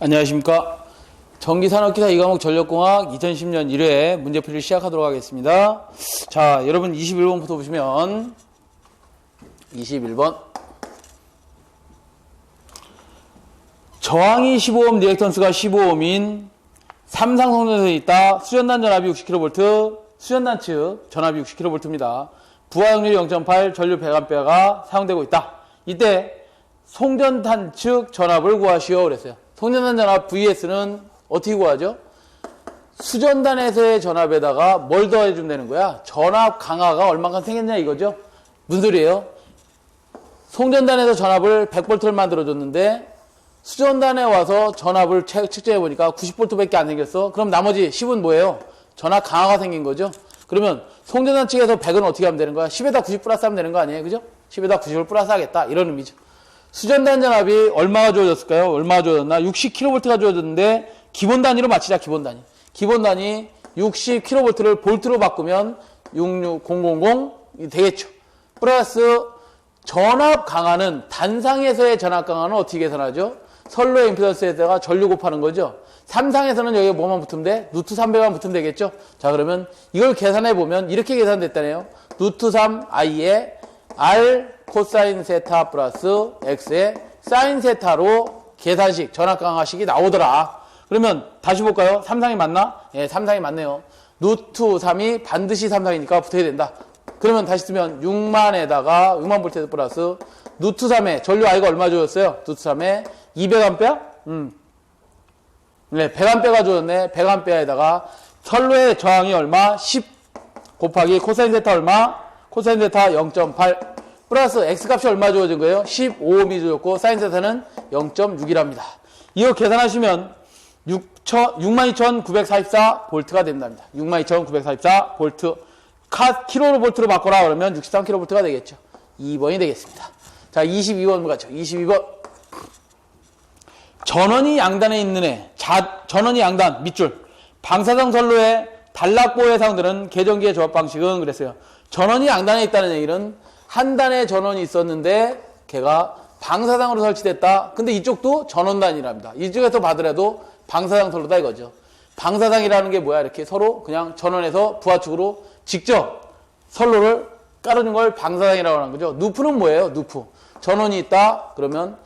안녕하십니까. 전기산업기사 2과목 전력공학 2010년 1회 문제풀이를 시작하도록 하겠습니다. 자, 여러분 21번부터 보시면 21번 저항이 15옴, 리액턴스가 15옴인 삼상성전선이 있다. 수전단 전압이 60kV, 수전단 측 전압이 60kV입니다. 부하역률이 0.8, 전류 100A가 사용되고 있다. 이때 송전단 측 전압을 구하시오 그랬어요. 송전단 전압 VS는 어떻게 구하죠? 수전단에서의 전압에다가 뭘 더해주면 되는 거야? 전압 강화가 얼마큼 생겼냐 이거죠? 무슨 소리예요? 송전단에서 전압을 100V를 만들어줬는데 수전단에 와서 전압을 측정해보니까 90V밖에 안 생겼어. 그럼 나머지 10은 뭐예요? 전압 강화가 생긴 거죠? 그러면 송전단 측에서 100은 어떻게 하면 되는 거야? 10에다 90 플러스 하면 되는 거 아니에요? 그죠? 10에다 90을 플러스 하겠다. 이런 의미죠. 수전단 전압이 얼마가 주어졌을까요? 얼마가 주어졌나? 60kV가 주어졌는데 기본 단위로 맞히자. 기본 단위. 기본 단위 60kV를 볼트로 바꾸면 66000 되겠죠. 플러스 전압 강화는 단상에서의 전압 강화는 어떻게 계산하죠? 선로의 임피던스에다가 전류 곱하는 거죠. 삼상에서는 여기 뭐만 붙으면 돼? 루트 300만 붙으면 되겠죠. 자, 그러면 이걸 계산해 보면 이렇게 계산됐다네요. 루트 3 i에 r 코사인 세타 플러스 x의 사인 세타로 계산식, 전압 강화식이 나오더라. 그러면 다시 볼까요? 삼상이 맞나? 예, 삼상이 맞네요. 루트 3이 반드시 삼상이니까 붙어야 된다. 그러면 다시 쓰면 6만에다가 6만 볼트 플러스 루트 3에 전류 I가 얼마 주었어요? 루트 3에 200A? 네, 100A가 주었네. 100A에다가 선로의 저항이 얼마? 10 곱하기 코사인 세타 얼마? 코사인 세타 0.8 플러스 X값이 얼마 주어진 거예요? 15옴이 주었고 사인 세타는 0.6이랍니다. 이거 계산하시면 62,944V가 됩니다. 62,944V. 킬로볼트로 바꿔라 그러면 63kV가 되겠죠. 2번이 되겠습니다. 자, 22번 가죠. 22번. 전원이 양단에 있는 애. 전원이 양단, 밑줄. 방사성 선로의 단락보에 사용되는 계전기의 조합 방식은 그랬어요. 전원이 양단에 있다는 얘기는 한 단의 전원이 있었는데 걔가 방사상으로 설치됐다. 근데 이쪽도 전원단이랍니다. 이쪽에서 받으라도 방사상 선로다 이거죠. 방사상이라는 게 뭐야? 이렇게 서로 그냥 전원에서 부하축으로 직접 선로를 깔아준 걸 방사상이라고 하는 거죠. 누프는 뭐예요? 누프. 전원이 있다. 그러면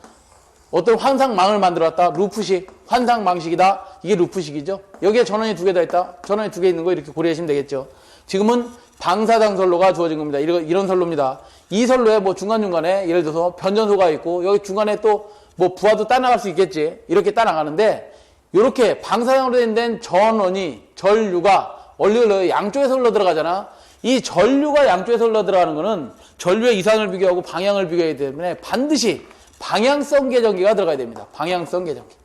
어떤 환상망을 만들었다. 루프식, 환상망식이다. 이게 루프식이죠. 여기에 전원이 두 개 다 있다. 전원이 두 개 있는 거 이렇게 고려하시면 되겠죠. 지금은 방사상 선로가 주어진 겁니다. 이런 선로입니다. 이 선로에 뭐 중간중간에 예를 들어서 변전소가 있고 여기 중간에 또 뭐 부하도 따라갈 수 있겠지. 이렇게 따라가는데 이렇게 방사상으로 된 전류가 원래 양쪽에서 흘러 들어가잖아. 이 전류가 양쪽에서 흘러 들어가는 거는 전류의 이상을 비교하고 방향을 비교하기 때문에 반드시 방향성 계전기가 들어가야 됩니다. 방향성 계전기.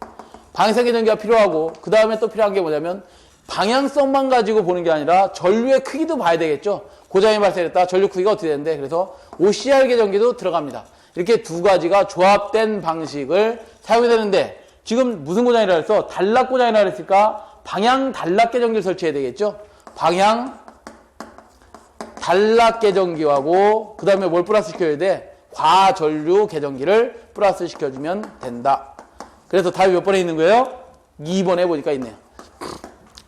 방향성 계전기가 필요하고 그 다음에 또 필요한 게 뭐냐면 방향성만 가지고 보는 게 아니라 전류의 크기도 봐야 되겠죠. 고장이 발생했다. 전류 크기가 어떻게 되는데 그래서 OCR 계전기도 들어갑니다. 이렇게 두 가지가 조합된 방식을 사용해야 되는데 지금 무슨 고장이라 그랬어? 단락 고장이라 그랬으니까 방향 단락 계전기를 설치해야 되겠죠. 방향 단락 계전기하고 그 다음에 뭘 플러스 시켜야 돼? 과전류 계전기를 플러스 시켜주면 된다. 그래서 답이 몇 번에 있는 거예요? 2번에 보니까 있네요.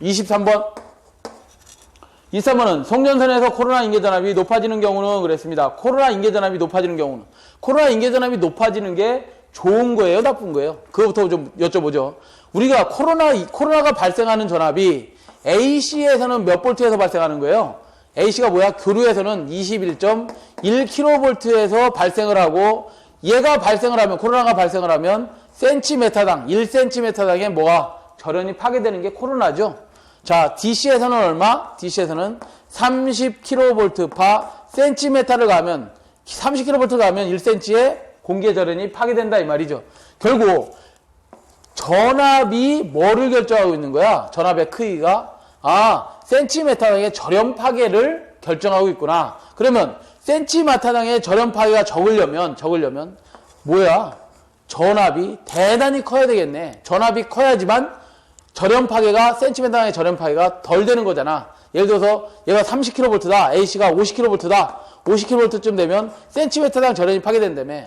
23번. 23번은 송전선에서 코로나 인계전압이 높아지는 경우는 그랬습니다. 코로나 인계전압이 높아지는 경우는. 코로나 인계전압이 높아지는 게 좋은 거예요? 나쁜 거예요? 그거부터 좀 여쭤보죠. 우리가 코로나가 발생하는 전압이 AC에서는 몇 볼트에서 발생하는 거예요? AC가 뭐야? 교류에서는 21.1kV에서 발생을 하고 얘가 발생을 하면 코로나가 발생을 하면 센티메타당 1cm당에 뭐가 절연이 파괴되는 게 코로나죠. 자, DC에서는 얼마? DC에서는 30kV 파 센티메타를 가면 30kV 가면 1cm에 공기의 절연이 파괴된다 이 말이죠. 결국 전압이 뭐를 결정하고 있는 거야? 전압의 크기가 센티메타당의 절연 파괴를 결정하고 있구나. 그러면 센티메타당의 절연 파괴가 적으려면 뭐야? 전압이 대단히 커야 되겠네. 전압이 커야지만 절연 파괴가 센티메타당의 절연 파괴가 덜 되는 거잖아. 예를 들어서 얘가 30kV다. AC가 50kV다. 50kV쯤 되면 센티메타당 절연이 파괴된다며.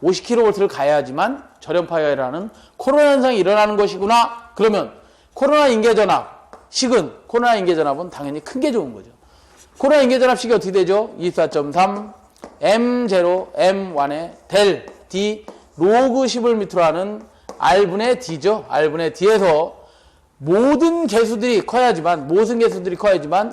50kV를 가야지만 절연파열이라는 코로나 현상이 일어나는 것이구나. 그러면 코로나 인계전압, 식은 코로나 인계전압은 당연히 큰 게 좋은 거죠. 코로나 인계전압식이 어떻게 되죠? 24.3 M0 M1의 델 D 로그 10을 밑으로 하는 R분의 D죠. R분의 D에서 모든 개수들이 커야지만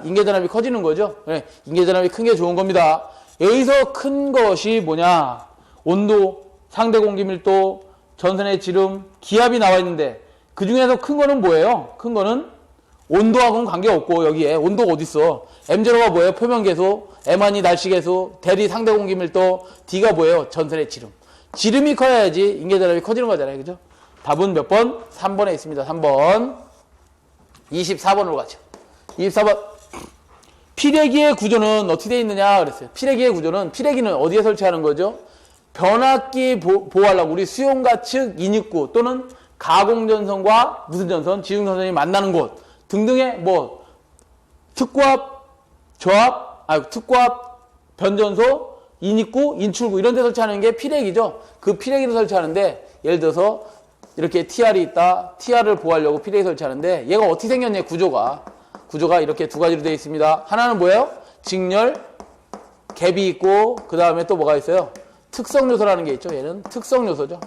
인계전압이 커지는 거죠. 네, 인계전압이 큰 게 좋은 겁니다. 여기서 큰 것이 뭐냐? 온도, 상대 공기 밀도, 전선의 지름, 기압이 나와 있는데 그 중에서 큰 거는 뭐예요? 큰 거는 온도하고는 관계없고 여기에 온도가 어딨어? M0가 뭐예요? 표면계수, M1이 날씨계수, 델이 상대 공기 밀도, D가 뭐예요? 전선의 지름. 지름이 커야지 인계전압이 커지는 거잖아요. 그죠? 답은 몇 번? 3번에 있습니다. 3번. 24번으로 가죠. 24번. 피레기의 구조는 어떻게 되어 있느냐 그랬어요. 피레기의 구조는, 피레기는 어디에 설치하는 거죠? 변압기 보호하려고 우리 수용가 측 인입구 또는 가공전선과 무슨 전선, 지중전선이 만나는 곳 등등의 뭐 특고압, 특고압, 변전소, 인입구, 인출구 이런 데 설치하는 게 피레기죠. 그 피레기를 설치하는데 예를 들어서 이렇게 TR이 있다. TR을 보호하려고 피레기 설치하는데 얘가 어떻게 생겼냐 구조가 이렇게 두 가지로 되어 있습니다. 하나는 뭐예요? 직렬, 갭이 있고 그 다음에 또 뭐가 있어요? 특성요소라는 게 있죠. 얘는 특성요소죠.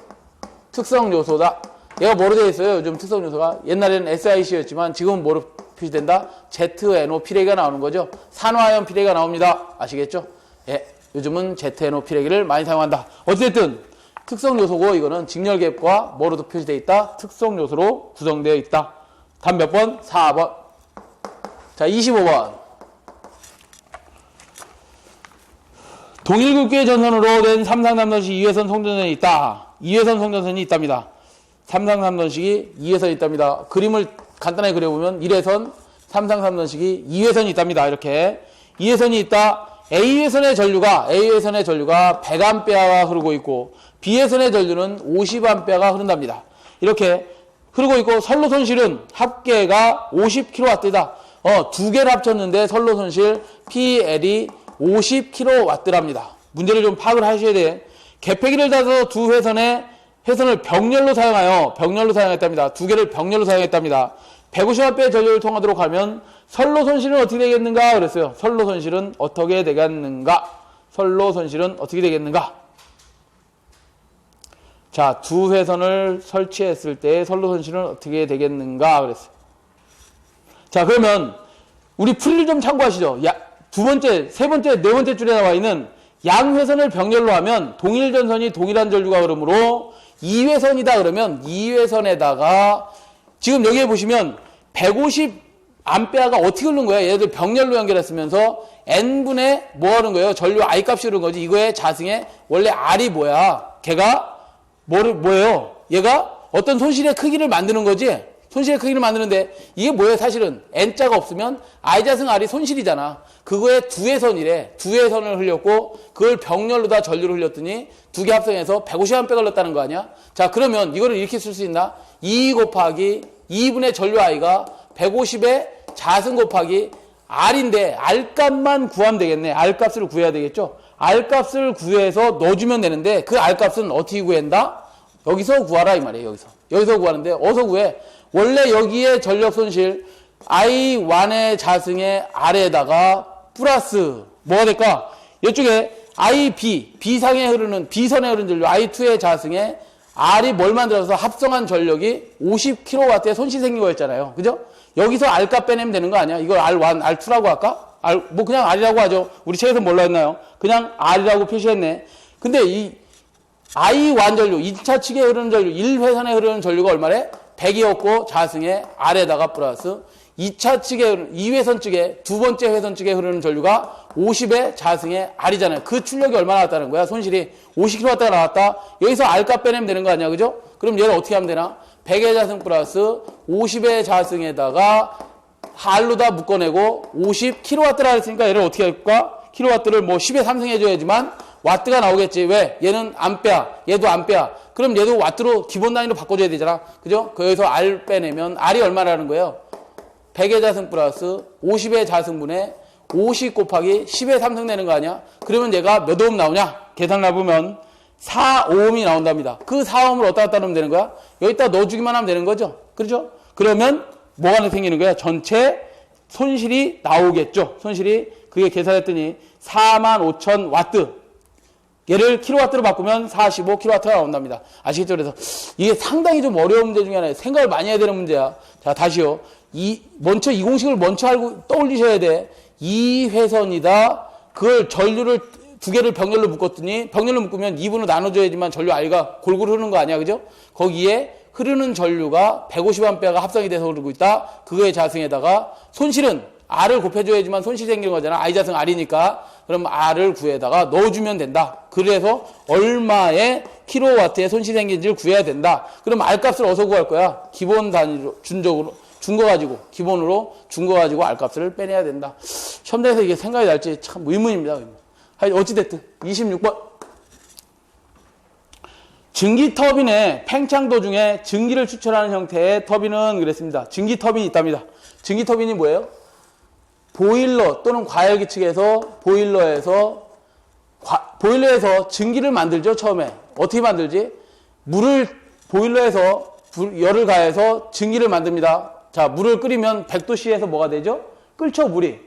특성요소다. 얘가 뭐로 되어 있어요? 요즘 특성요소가 옛날에는 SIC였지만 지금은 뭐로 표시된다? ZNO 피레기가 나오는 거죠. 산화연 피레기가 나옵니다. 아시겠죠? 예, 요즘은 ZNO 피레기를 많이 사용한다. 어쨌든 특성요소고 이거는 직렬갭과 뭐로도 표시되어 있다? 특성요소로 구성되어 있다. 답 몇 번? 4번. 자, 25번. 동일 굵기의 전선으로 된 삼상삼선식 2회선 송전선이 있다. 2회선 송전선이 있답니다. 삼상삼선식이 2회선이 있답니다. 그림을 간단하게 그려보면 1회선, 삼상삼선식이 2회선이 있답니다. 이렇게 2회선이 있다. A회선의 전류가 100A가 흐르고 있고 B회선의 전류는 50A가 흐른답니다. 이렇게 흐르고 있고 선로 손실은 합계가 50kW다. 두 개를 합쳤는데 선로 손실 PL이 50kW랍니다. 문제를 좀 파악을 하셔야 돼. 개폐기를 닫아서 두 회선을 병렬로 사용했답니다. 두 개를 병렬로 사용했답니다. 150A의 전류를 통하도록 하면 선로 손실은 어떻게 되겠는가 그랬어요. 선로 손실은 어떻게 되겠는가? 자, 두 회선을 설치했을 때 선로 손실은 어떻게 되겠는가 그랬어요. 자, 그러면 우리 풀이를 좀 참고하시죠. 두 번째, 세 번째, 네 번째 줄에 나와 있는 양회선을 병렬로 하면 동일 전선이 동일한 전류가 흐르므로 2회선이다 그러면 2회선에다가 지금 여기에 보시면 150A가 어떻게 흐르는 거야? 얘들 병렬로 연결했으면서 N분의 뭐 하는 거예요? 전류 I 값이 흐르는 거지. 이거의 자승에 원래 R이 뭐야? 걔가 뭐예요? 얘가 어떤 손실의 크기를 만드는 거지? 손실의 크기를 만드는데 이게 뭐예요? 사실은 N자가 없으면 I자승 R이 손실이잖아. 그거에 두 회선을 흘렸고 그걸 병렬로 다 전류를 흘렸더니 두 개 합성해서 150A 흘렸다는 거 아니야? 자, 그러면 이거를 이렇게 쓸 수 있나? 2 곱하기 2분의 전류 I가 150의 자승 곱하기 R인데 R값만 구하면 되겠네. R값을 구해야 되겠죠? R값을 구해서 넣어주면 되는데 그 R값은 어떻게 구한다? 여기서 구하라 이 말이에요. 여기서 구하는데 어디서 구해? 원래 여기에 전력 손실 I1의 자승의 R에다가 플러스 뭐가 될까? 이쪽에 B선에 흐르는 전류 I2의 자승에 R이 뭘 만들어서 합성한 전력이 50kW의 손실 생긴 거였잖아요. 그죠? 여기서 R값 빼내면 되는 거 아니야? 이걸 R1, R2라고 할까? 뭐 그냥 R이라고 하죠. 우리 책에서 뭘로 했나요? 그냥 R이라고 표시했네. 근데 이 I1 전류, 2차 측에 흐르는 전류, 1회선에 흐르는 전류가 얼마래? 100이었고 자승에 R에다가 플러스 2차 측에, 2회선 측에, 두 번째 회선 측에 흐르는 전류가 50의 자승에 R이잖아요. 그 출력이 얼마나 나왔다는 거야? 손실이 50kW가 나왔다. 여기서 R값 빼내면 되는 거 아니야? 그죠? 그럼 얘를 어떻게 하면 되나? 100의 자승 플러스 50의 자승에다가 R로 다 묶어내고 50kW라 했으니까 얘를 어떻게 할까? 킬로와트를 뭐 10에 3승 해줘야지만 와트가 나오겠지. 왜? 얘는 암페어, 얘도 암페어. 그럼 얘도 와트로 기본 단위로 바꿔줘야 되잖아. 그죠? 거기서 R 빼내면 R이 얼마라는 거예요? 100의 자승 플러스 50의 자승분의 50 곱하기 10의 3승 내는 거 아니야? 그러면 얘가 몇 오hm 나오냐? 계산을 해보면 4ohm이 나온답니다. 그 4ohm을 어디다 갖다 놓으면 되는 거야? 여기다 넣어주기만 하면 되는 거죠. 그렇죠? 그러면 뭐가 생기는 거야? 전체 손실이 나오겠죠. 손실이 그게 계산했더니 45,000W. 얘를 킬로와트로 바꾸면 45kW가 나온답니다. 아시겠죠? 그래서 이게 상당히 좀 어려운 문제 중에 하나예요. 생각을 많이 해야 되는 문제야. 자, 다시요. 먼저 이 공식을 먼저 알고 떠올리셔야 돼. 이 회선이다. 그걸 전류를 두 개를 병렬로 묶었더니 병렬로 묶으면 2분으로 나눠줘야지만 전류 I가 골고루 흐르는 거 아니야. 그죠? 거기에 흐르는 전류가 150A가 합성이 돼서 흐르고 있다. 그거의 자승에다가 손실은 R을 곱해줘야지만 손실이 생기는 거잖아. I 자승 R이니까. 그럼 R을 구해다가 넣어주면 된다. 그래서 얼마의 킬로와트의 손실이 생긴지를 구해야 된다. 그럼 R 값을 어디서 구할 거야? 기본 단위로, 준 거 가지고, 기본으로 준 거 가지고 R 값을 빼내야 된다. 시험대에서 이게 생각이 날지 참 의문입니다. 의문. 어찌됐든 26번. 증기 터빈의 팽창 도중에 증기를 추출하는 형태의 터빈은 그랬습니다. 증기 터빈이 있답니다. 증기 터빈이 뭐예요? 보일러 또는 과열기 측에서 보일러에서 증기를 만들죠. 처음에 어떻게 만들지? 물을 보일러에서 열을 가해서 증기를 만듭니다. 자, 물을 끓이면 100도씨에서 뭐가 되죠? 끓죠, 물이.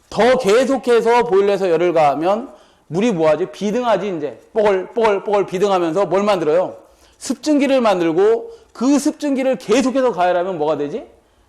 더 계속해서 보일러에서 열을 가하면 물이 뭐하지? 비등하지. 이제 뽀글 비등하면서 뭘 만들어요? 습증기를 만들고 그 습증기를 계속해서 가열하면 뭐가 되지?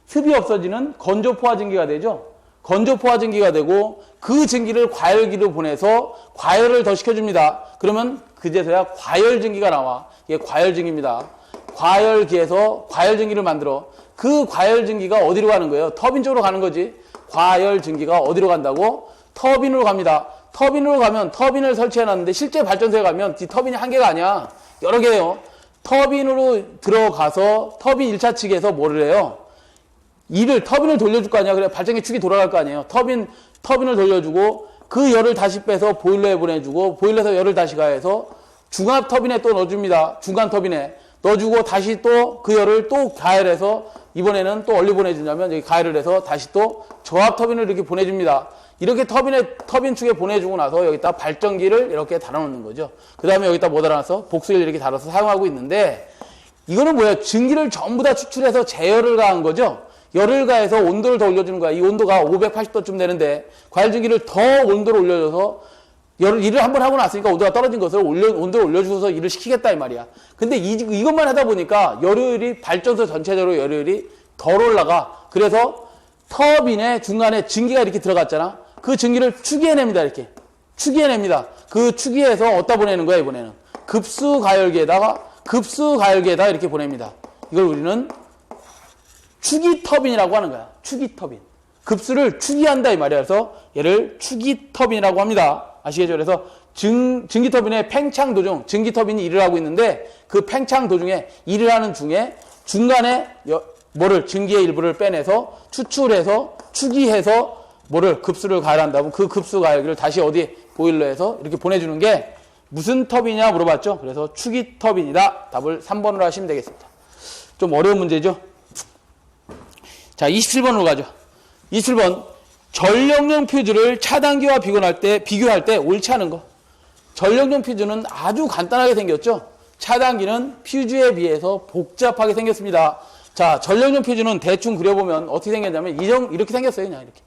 습이 없어지는 건조포화 증기가 되죠. 건조포화 증기가 되고 그 증기를 과열기로 보내서 과열을 더 시켜줍니다. 그러면 그제서야 과열 증기가 나와. 이게 과열 증기입니다. 과열기에서 과열 증기를 만들어. 그 과열 증기가 어디로 가는 거예요? 터빈 쪽으로 가는 거지. 과열 증기가 어디로 간다고? 터빈으로 갑니다. 터빈으로 가면 터빈을 설치해놨는데 실제 발전소에 가면 이 터빈이 한 개가 아니야. 여러 개예요. 터빈으로 들어가서 터빈 1차 측에서 뭐를 해요? 터빈을 돌려줄 거 아니야. 그래 발전기 축이 돌아갈 거 아니에요. 터빈을 돌려주고 그 열을 다시 빼서 보일러에 보내주고 보일러에서 열을 다시 가해서 중압 터빈에 또 넣어줍니다. 중간 터빈에 넣어주고 다시 또 그 열을 또 가열해서 이번에는 또 어디 보내주냐면 여기 가열을 해서 다시 또 저압 터빈을 이렇게 보내줍니다. 이렇게 터빈 축에 보내주고 나서 여기다 발전기를 이렇게 달아놓는 거죠. 그 다음에 여기다 뭐 달아놔서 복수기를 이렇게 달아서 사용하고 있는데 이거는 뭐야? 증기를 전부 다 추출해서 제열을 가한 거죠. 열을 가해서 온도를 더 올려주는 거야. 이 온도가 580도쯤 되는데 과열증기를 더 온도를 올려줘서 일을 한번 하고 났으니까 온도가 떨어진 것을 온도를 올려주어서 일을 시키겠다 이 말이야. 근데 이것만 하다 보니까 열효율이 발전소 전체적으로 열효율이 덜 올라가. 그래서 터빈의 중간에 증기가 이렇게 들어갔잖아. 그 증기를 추기해냅니다. 이렇게 추기해냅니다. 그 추기해서 어디다 보내는 거야 이번에는? 급수가열기에다 이렇게 보냅니다. 이걸 우리는 추기터빈이라고 하는 거야. 추기터빈. 급수를 추기한다 이 말이야. 그래서 얘를 추기터빈이라고 합니다. 아시겠죠? 그래서 증기터빈의 팽창 도중 증기터빈이 일을 하고 있는데 그 팽창 도중에 일을 하는 중에 중간에 증기의 일부를 빼내서 추출해서 추기해서 급수를 가열한다고 그 급수 가열기를 다시 어디 보일러에서 이렇게 보내주는 게 무슨 터빈이냐 물어봤죠? 그래서 추기터빈이다. 답을 3번으로 하시면 되겠습니다. 좀 어려운 문제죠? 자, 27번으로 가죠. 27번. 전력용 퓨즈를 차단기와 비교할 때 옳지 않은 거. 전력용 퓨즈는 아주 간단하게 생겼죠? 차단기는 퓨즈에 비해서 복잡하게 생겼습니다. 자, 전력용 퓨즈는 대충 그려보면 어떻게 생겼냐면 이렇게 생겼어요. 그냥 이렇게.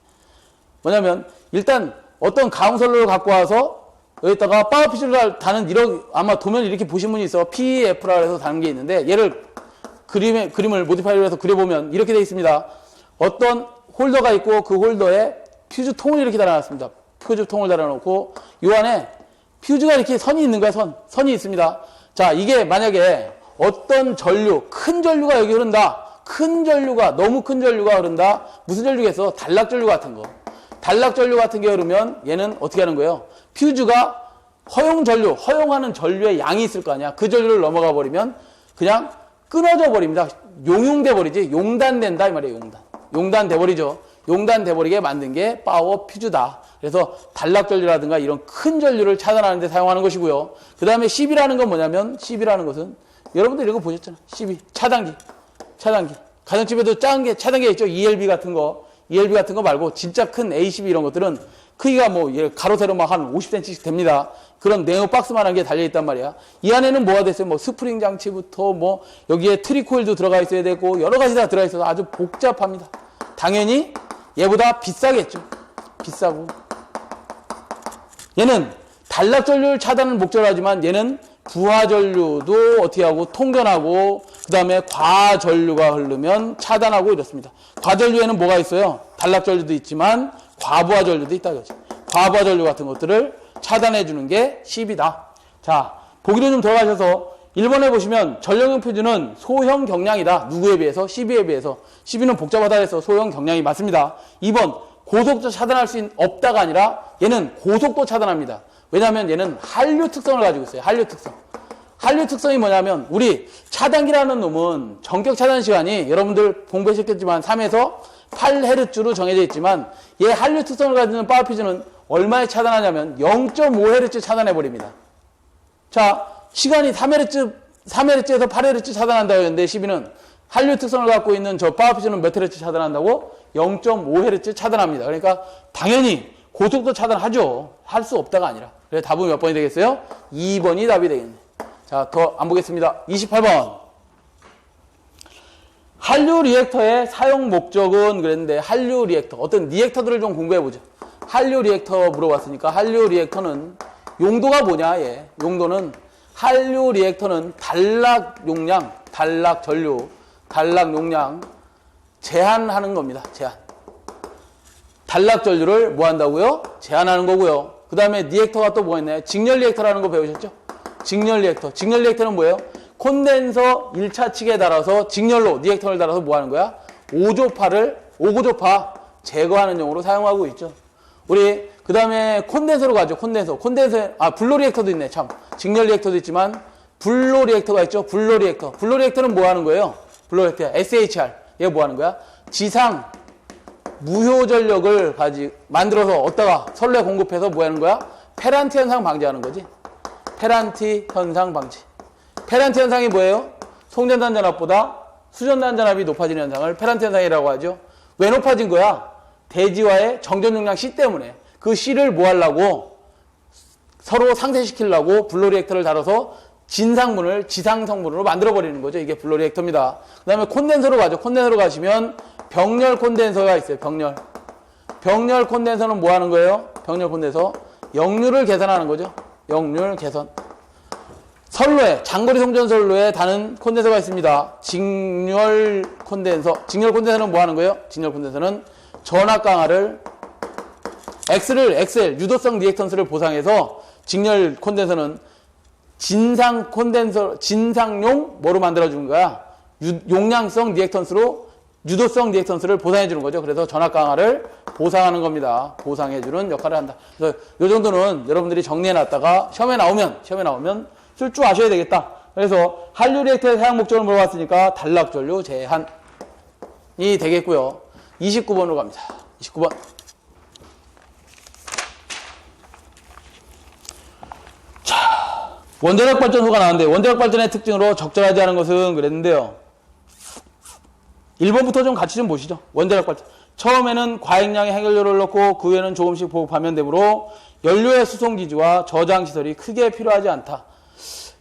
뭐냐면 일단 어떤 가공선로를 갖고 와서 여기다가 파워 퓨즈를 다는 아마 도면 이렇게 보신 분이 있어. PEF라 해서 다는 게 있는데 얘를 그림을 모디파이를 해서 그려보면 이렇게 되어 있습니다. 어떤 홀더가 있고 그 홀더에 퓨즈 통을 이렇게 달아놨습니다. 퓨즈 통을 달아놓고 이 안에 퓨즈가 이렇게 선이 있는 거야. 선이 있습니다. 자, 이게 만약에 어떤 큰 전류가 여기 흐른다. 너무 큰 전류가 흐른다. 무슨 전류겠어? 단락전류 같은 거. 단락전류 같은 게 흐르면 얘는 어떻게 하는 거예요? 퓨즈가 허용하는 전류의 양이 있을 거 아니야. 그 전류를 넘어가 버리면 그냥 끊어져 버립니다. 용융돼 버리지. 용단된다 이 말이에요. 용단돼 버리죠. 용단돼 버리게 만든 게 파워 퓨즈다. 그래서 단락전류라든가 이런 큰 전류를 차단하는 데 사용하는 것이고요. 그 다음에 CB라는 건 뭐냐면 CB라는 것은 여러분들 이거 보셨잖아. CB 차단기. 가정집에도 작은 게 차단기가 있죠. ELB 같은 거 말고 진짜 큰 ACB 이런 것들은 크기가 뭐 가로 세로 막 한 50cm씩 됩니다. 그런 네오 박스만한 게 달려 있단 말이야. 이 안에는 뭐가 됐어요? 뭐 스프링 장치부터 뭐 여기에 트리코일도 들어가 있어야 되고 여러 가지 다 들어가 있어서 아주 복잡합니다. 당연히 얘보다 비싸겠죠. 비싸고. 얘는 단락 전류를 차단을 목적으로 하지만 얘는 부하 전류도 어떻게 하고 통전하고 그다음에 과전류가 흐르면 차단하고 이렇습니다. 과전류에는 뭐가 있어요? 단락 전류도 있지만 과부하 전류도 있다 그러죠. 과부하 전류 같은 것들을 차단해 주는 게 10이다. 자, 보기로 좀 들어가셔서 1번에 보시면 전력용 표준은 소형 경량이다. 누구에 비해서? 12에 비해서. 12는 복잡하다 해서 소형 경량이 맞습니다. 2번 고속도 차단할 수 없다가 아니라 얘는 고속도 차단합니다. 왜냐하면 얘는 한류 특성을 가지고 있어요. 한류 특성. 한류 특성이 뭐냐면 우리 차단기라는 놈은 전격 차단 시간이 여러분들 공부하셨겠지만 3에서 8Hz로 정해져 있지만 얘 한류 특성을 가지는 파워퓨즈는 얼마에 차단하냐면 0.5Hz 차단해버립니다. 자, 시간이 3Hz에서 8Hz 차단한다고 했는데 12는 한류 특성을 갖고 있는 저 파워퓨즈는 몇 Hz 차단한다고? 0.5Hz 차단합니다. 그러니까 당연히 고속도 차단하죠. 할 수 없다가 아니라. 그래서 답은 몇 번이 되겠어요? 2번이 답이 되겠네. 자, 더 안 보겠습니다. 28번. 한류 리액터의 사용 목적은 그랬는데 한류 리액터. 어떤 리액터들을 좀 공부해보죠. 한류 리액터 물어봤으니까 한류 리액터는 용도가 뭐냐? 예. 용도는 한류 리액터는 단락 용량, 단락 전류, 단락 용량 제한하는 겁니다. 제한. 단락 전류를 뭐 한다고요? 제한하는 거고요. 그 다음에 리액터가 또 뭐가 있나요? 직렬 리액터라는 거 배우셨죠? 직렬 리액터. 직렬 리액터는 뭐예요? 콘덴서 1차 측에 달아서 직렬로 리액터를 달아서 뭐 하는 거야? 오고조파 제거하는 용으로 사용하고 있죠. 우리 그 다음에 콘덴서로 가죠. 콘덴서. 불로 리액터도 있네. 참. 직렬 리액터도 있지만 불로 리액터가 있죠. 불로 리액터. 불로 리액터는 뭐 하는 거예요? 불로 리액터. SHR. 얘 뭐 하는 거야? 지상 무효 전력을 만들어서 얻다가 선로에 공급해서 뭐 하는 거야? 페란티 현상 방지하는 거지. 페란티 현상 방지. 페란티 현상이 뭐예요? 송전단 전압보다 수전단 전압이 높아지는 현상을 페란티 현상이라고 하죠. 왜 높아진 거야? 대지와의 정전 용량 C 때문에. 그 C를 뭐 하려고? 서로 상쇄시키려고 블로 리액터를 달아서 진상분을 지상성분으로 만들어버리는 거죠. 이게 블로 리액터입니다. 그 다음에 콘덴서로 가죠. 콘덴서로 가시면 병렬 콘덴서가 있어요. 병렬. 병렬 콘덴서는 뭐 하는 거예요? 병렬 콘덴서. 역류를 계산하는 거죠. 역률 개선. 선로에, 장거리 송전 선로에 다는 콘덴서가 있습니다. 직렬 콘덴서. 직렬 콘덴서는 뭐 하는 거예요? 직렬 콘덴서는 전압 강화를 XL, 유도성 리액턴스를 보상해서 직렬 콘덴서는 진상 콘덴서, 진상용 뭐로 만들어주는 거야? 용량성 리액턴스로 유도성 리액턴스를 보상해주는 거죠. 그래서 전압 강화를 보상하는 겁니다. 보상해주는 역할을 한다. 그래서 이 정도는 여러분들이 정리해놨다가 시험에 나오면 쓸 줄 아셔야 되겠다. 그래서 한류 리액터의 사용 목적을 물어봤으니까 단락 전류 제한이 되겠고요. 29번으로 갑니다. 29번. 자, 원자력 발전소가 나왔는데 원자력 발전의 특징으로 적절하지 않은 것은 그랬는데요. 1번부터 좀 같이 좀 보시죠. 원자력 발전. 처음에는 과액량의 해결료를 넣고 그 후에는 조금씩 보급하면 되므로 연료의 수송기지와 저장시설이 크게 필요하지 않다.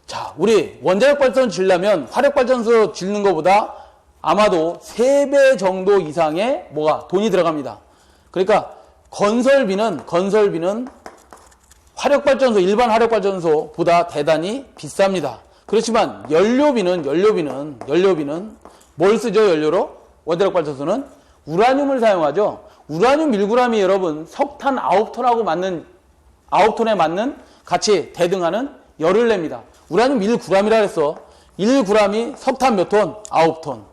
자, 우리 원자력 발전 짓려면 화력발전소 짓는 것보다 아마도 3배 정도 이상의 돈이 들어갑니다. 그러니까 건설비는 화력발전소, 일반 화력발전소보다 대단히 비쌉니다. 그렇지만 연료비는 뭘 쓰죠, 연료로? 원자력 발전소는 우라늄을 사용하죠. 우라늄 1g이 여러분 석탄 9톤에 맞는 같이 대등하는 열을 냅니다. 우라늄 1g이라 그랬어. 1g이 석탄 몇 톤? 9톤.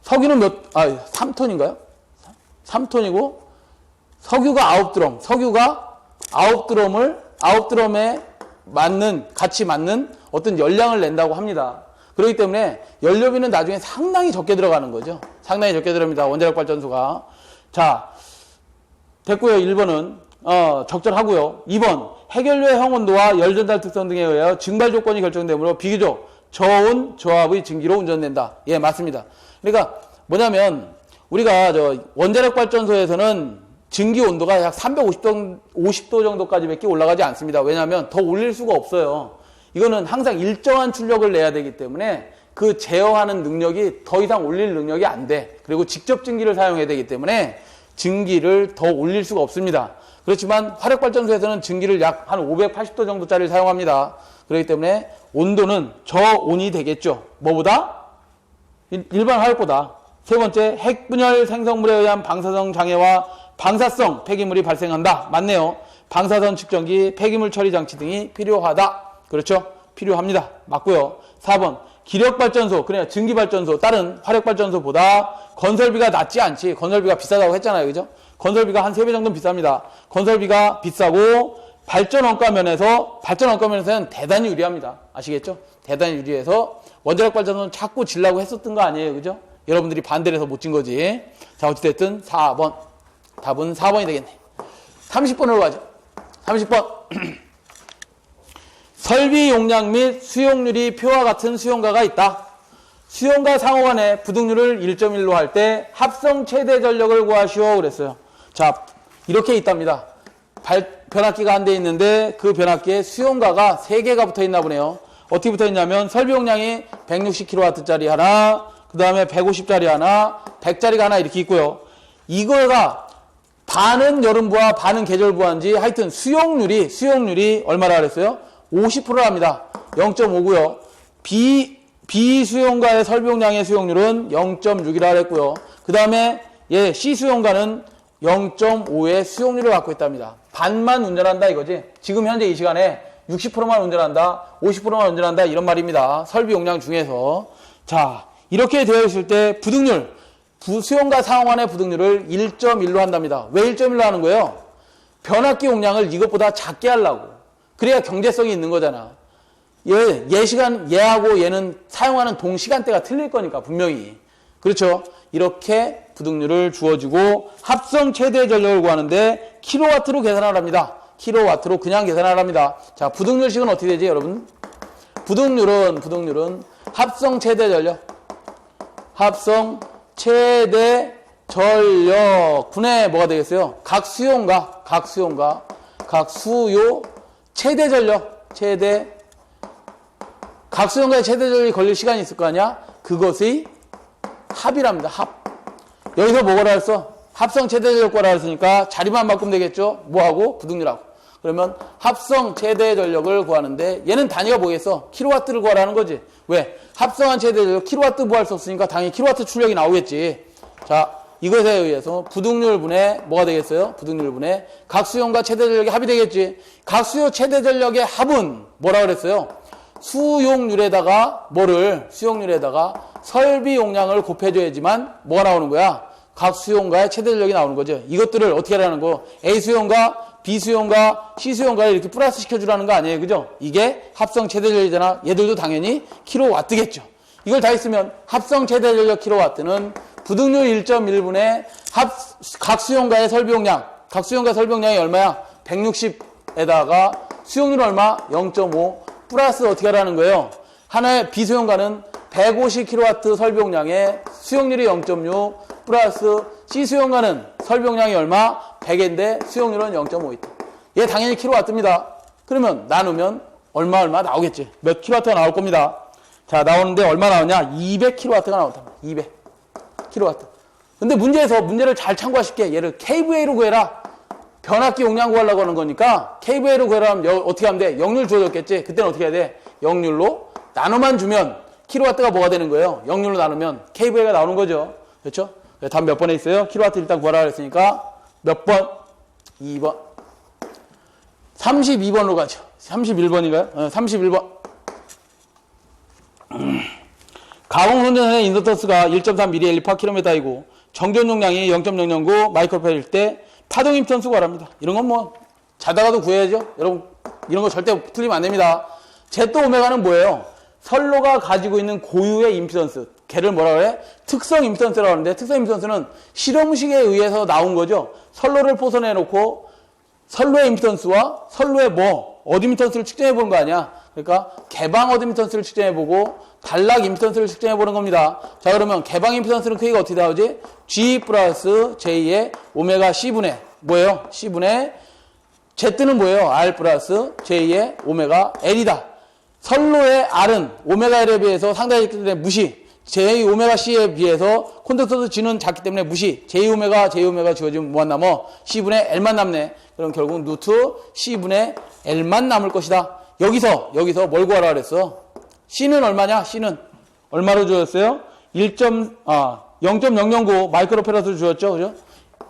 석유는 3톤인가요? 3톤이고 석유가 9드럼. 석유가 9드럼에 같이 맞는 어떤 열량을 낸다고 합니다. 그렇기 때문에 연료비는 나중에 상당히 적게 들어가는 거죠. 상당히 적게 들어갑니다. 원자력 발전소가. 자, 됐고요. 1번은 적절하고요. 2번, 해결료의 형온도와 열전달 특성 등에 의하여 증발 조건이 결정되므로 비교적 저온 저압의 증기로 운전된다. 예, 맞습니다. 그러니까 뭐냐면 우리가 원자력 발전소에서는 증기 온도가 약 350도 50도 정도까지밖에 올라가지 않습니다. 왜냐하면 더 올릴 수가 없어요. 이거는 항상 일정한 출력을 내야 되기 때문에 그 제어하는 능력이 더 이상 올릴 능력이 안 돼. 그리고 직접 증기를 사용해야 되기 때문에 증기를 더 올릴 수가 없습니다. 그렇지만 화력발전소에서는 증기를 약 한 580도 정도짜리를 사용합니다. 그렇기 때문에 온도는 저온이 되겠죠. 뭐보다? 일반 화력보다. 세 번째, 핵분열 생성물에 의한 방사성 장애와 방사성 폐기물이 발생한다. 맞네요. 방사선 측정기, 폐기물 처리 장치 등이 필요하다. 그렇죠? 필요합니다. 맞고요. 4번, 기력발전소, 그러니까 증기발전소, 다른 화력발전소보다 건설비가 낮지 않지. 건설비가 비싸다고 했잖아요. 그죠? 건설비가 한 3배 정도는 비쌉니다. 건설비가 비싸고 발전 원가면에서는 대단히 유리합니다. 아시겠죠? 대단히 유리해서 원자력 발전소는 자꾸 질라고 했었던 거 아니에요. 그죠? 여러분들이 반대를 해서 못 진 거지. 자, 어찌됐든 4번. 답은 4번이 되겠네. 30번으로 가죠. 30번. 설비 용량 및 수용률이 표와 같은 수용가가 있다. 수용가 상호간의 부등률을 1.1로 할 때 합성 최대 전력을 구하시오 그랬어요. 자, 이렇게 있답니다. 변압기가 한 대 있는데 그 변압기에 수용가가 3개가 붙어 있나 보네요. 어떻게 붙어 있냐면 설비 용량이 160kW짜리 하나, 그 다음에 150짜리 하나, 100짜리가 하나 이렇게 있고요. 이거가 반은 여름부하 반은 계절부하인지 하여튼 수용률이 얼마라 그랬어요? 50%랍니다. 0.5고요. 비수용가의 설비용량의 수용률은 0.6이라 그랬고요. 그 다음에 C수용가는 0.5의 수용률을 갖고 있답니다. 반만 운전한다 이거지. 지금 현재 이 시간에 60%만 운전한다, 50%만 운전한다 이런 말입니다. 설비용량 중에서. 자, 이렇게 되어 있을 때 부등률, 수용가 상호간의 부등률을 1.1로 한답니다. 왜 1.1로 하는 거예요? 변압기 용량을 이것보다 작게 하려고. 그래야 경제성이 있는 거잖아. 얘하고 얘는 사용하는 동시간대가 틀릴 거니까, 분명히. 그렇죠? 이렇게 부등률을 주어지고 합성 최대 전력을 구하는데 킬로와트로 계산하랍니다. 킬로와트로 그냥 계산하랍니다. 자, 부등률식은 어떻게 되지, 여러분? 부등률은 합성 최대 전력 분의 뭐가 되겠어요? 각 수요 최대 전력, 각 수용가의 최대 전력이 걸릴 시간이 있을 거 아니야? 그것의 합이랍니다. 합. 여기서 뭐라 했어? 합성 최대 전력 구하라 했으니까 자리만 바꾸면 되겠죠? 뭐하고? 부등률하고. 그러면 합성 최대 전력을 구하는데 얘는 단위가 뭐겠어? 킬로와트를 구하라는 거지. 왜? 합성한 최대 전력 킬로와트 구할 수 없으니까 당연히 킬로와트 출력이 나오겠지. 자, 이것에 의해서 부등률 분의 뭐가 되겠어요? 부등률 분의 각 수용과 최대 전력의 합이 되겠지. 각 수요 최대 전력의 합은 뭐라 그랬어요? 수용률에다가 설비 용량을 곱해줘야지만 뭐가 나오는 거야? 각 수용가의 최대 전력이 나오는 거죠. 이것들을 어떻게 하라는 거? A 수용가, B 수용가, C 수용가를 이렇게 플러스 시켜주라는 거 아니에요. 그죠? 이게 합성 최대 전력이잖아. 얘들도 당연히 킬로와트겠죠. 이걸 다 했으면 합성 최대 전력 킬로와트는 부등률 1.1분의 각 수용가의 설비 용량. 각 수용가 설비 용량이 얼마야? 160에다가 수용률 얼마? 0.5 플러스 어떻게 하라는 거예요? 하나의 비수용가는 150kW 설비 용량에 수용률이 0.6 플러스 C수용가는 설비 용량이 얼마? 100인데 수용률은 0.5 있다. 얘 당연히 킬로와트입니다. 그러면 나누면 얼마 나오겠지. 몇 킬로와트가 나올 겁니다. 자, 나오는데 얼마 나오냐? 200킬로와트가 나온다. 200킬로와트. 근데 문제를 잘 참고하실게. 얘를 kVA로 구해라. 변압기 용량 구하려고 하는 거니까 kVA로 구해라 하면 어떻게 하면 돼? 역률 주어졌겠지? 그때는 어떻게 해야 돼? 역률로 나눠만 주면 킬로와트가 뭐가 되는 거예요? 역률로 나누면 kVA가 나오는 거죠. 그렇죠? 답 몇 번에 있어요? 킬로와트 일단 구하라 그랬으니까 몇 번? 2번. 32번으로 가죠. 31번인가요? 31번. 가공 선전의 인덕턴스가 1.3mAh/km이고 정전 용량이 0.009 마이크로페일 때 파동 임피던스 구하랍니다. 이런 건 뭐 자다가도 구해야죠. 여러분 이런 거 절대 틀리면 안 됩니다. Z 오메가는 뭐예요? 선로가 가지고 있는 고유의 임피던스. 걔를 뭐라 그래? 특성 임피던스라고 하는데 특성 임피던스는 실험식에 의해서 나온 거죠. 선로를 포선해 놓고 선로의 임피던스와 선로의 어드미턴스를 측정해 보는 거 아니야. 그러니까 개방 어드미턴스를 측정해 보고 단락 임피던스를 측정해 보는 겁니다. 자, 그러면 개방 임피던스는 크기가 어떻게 나오지? G 플러스 J의 오메가 C분의 뭐예요? C분의 Z는 뭐예요? R 플러스 J의 오메가 L이다. 선로의 R은 오메가 L에 비해서 상당히 작기 때문에 무시. J 오메가 C에 비해서 콘덕터도 G는 작기 때문에 무시. J 오메가 지워지면 뭐만 남어? C분의 L만 남네. 그럼 결국 루트 C분의 L만 남을 것이다. 여기서 뭘 구하라 그랬어? C는 얼마냐? C는 얼마로 주었어요? 0.009 마이크로페럿으로 주었죠. 그죠?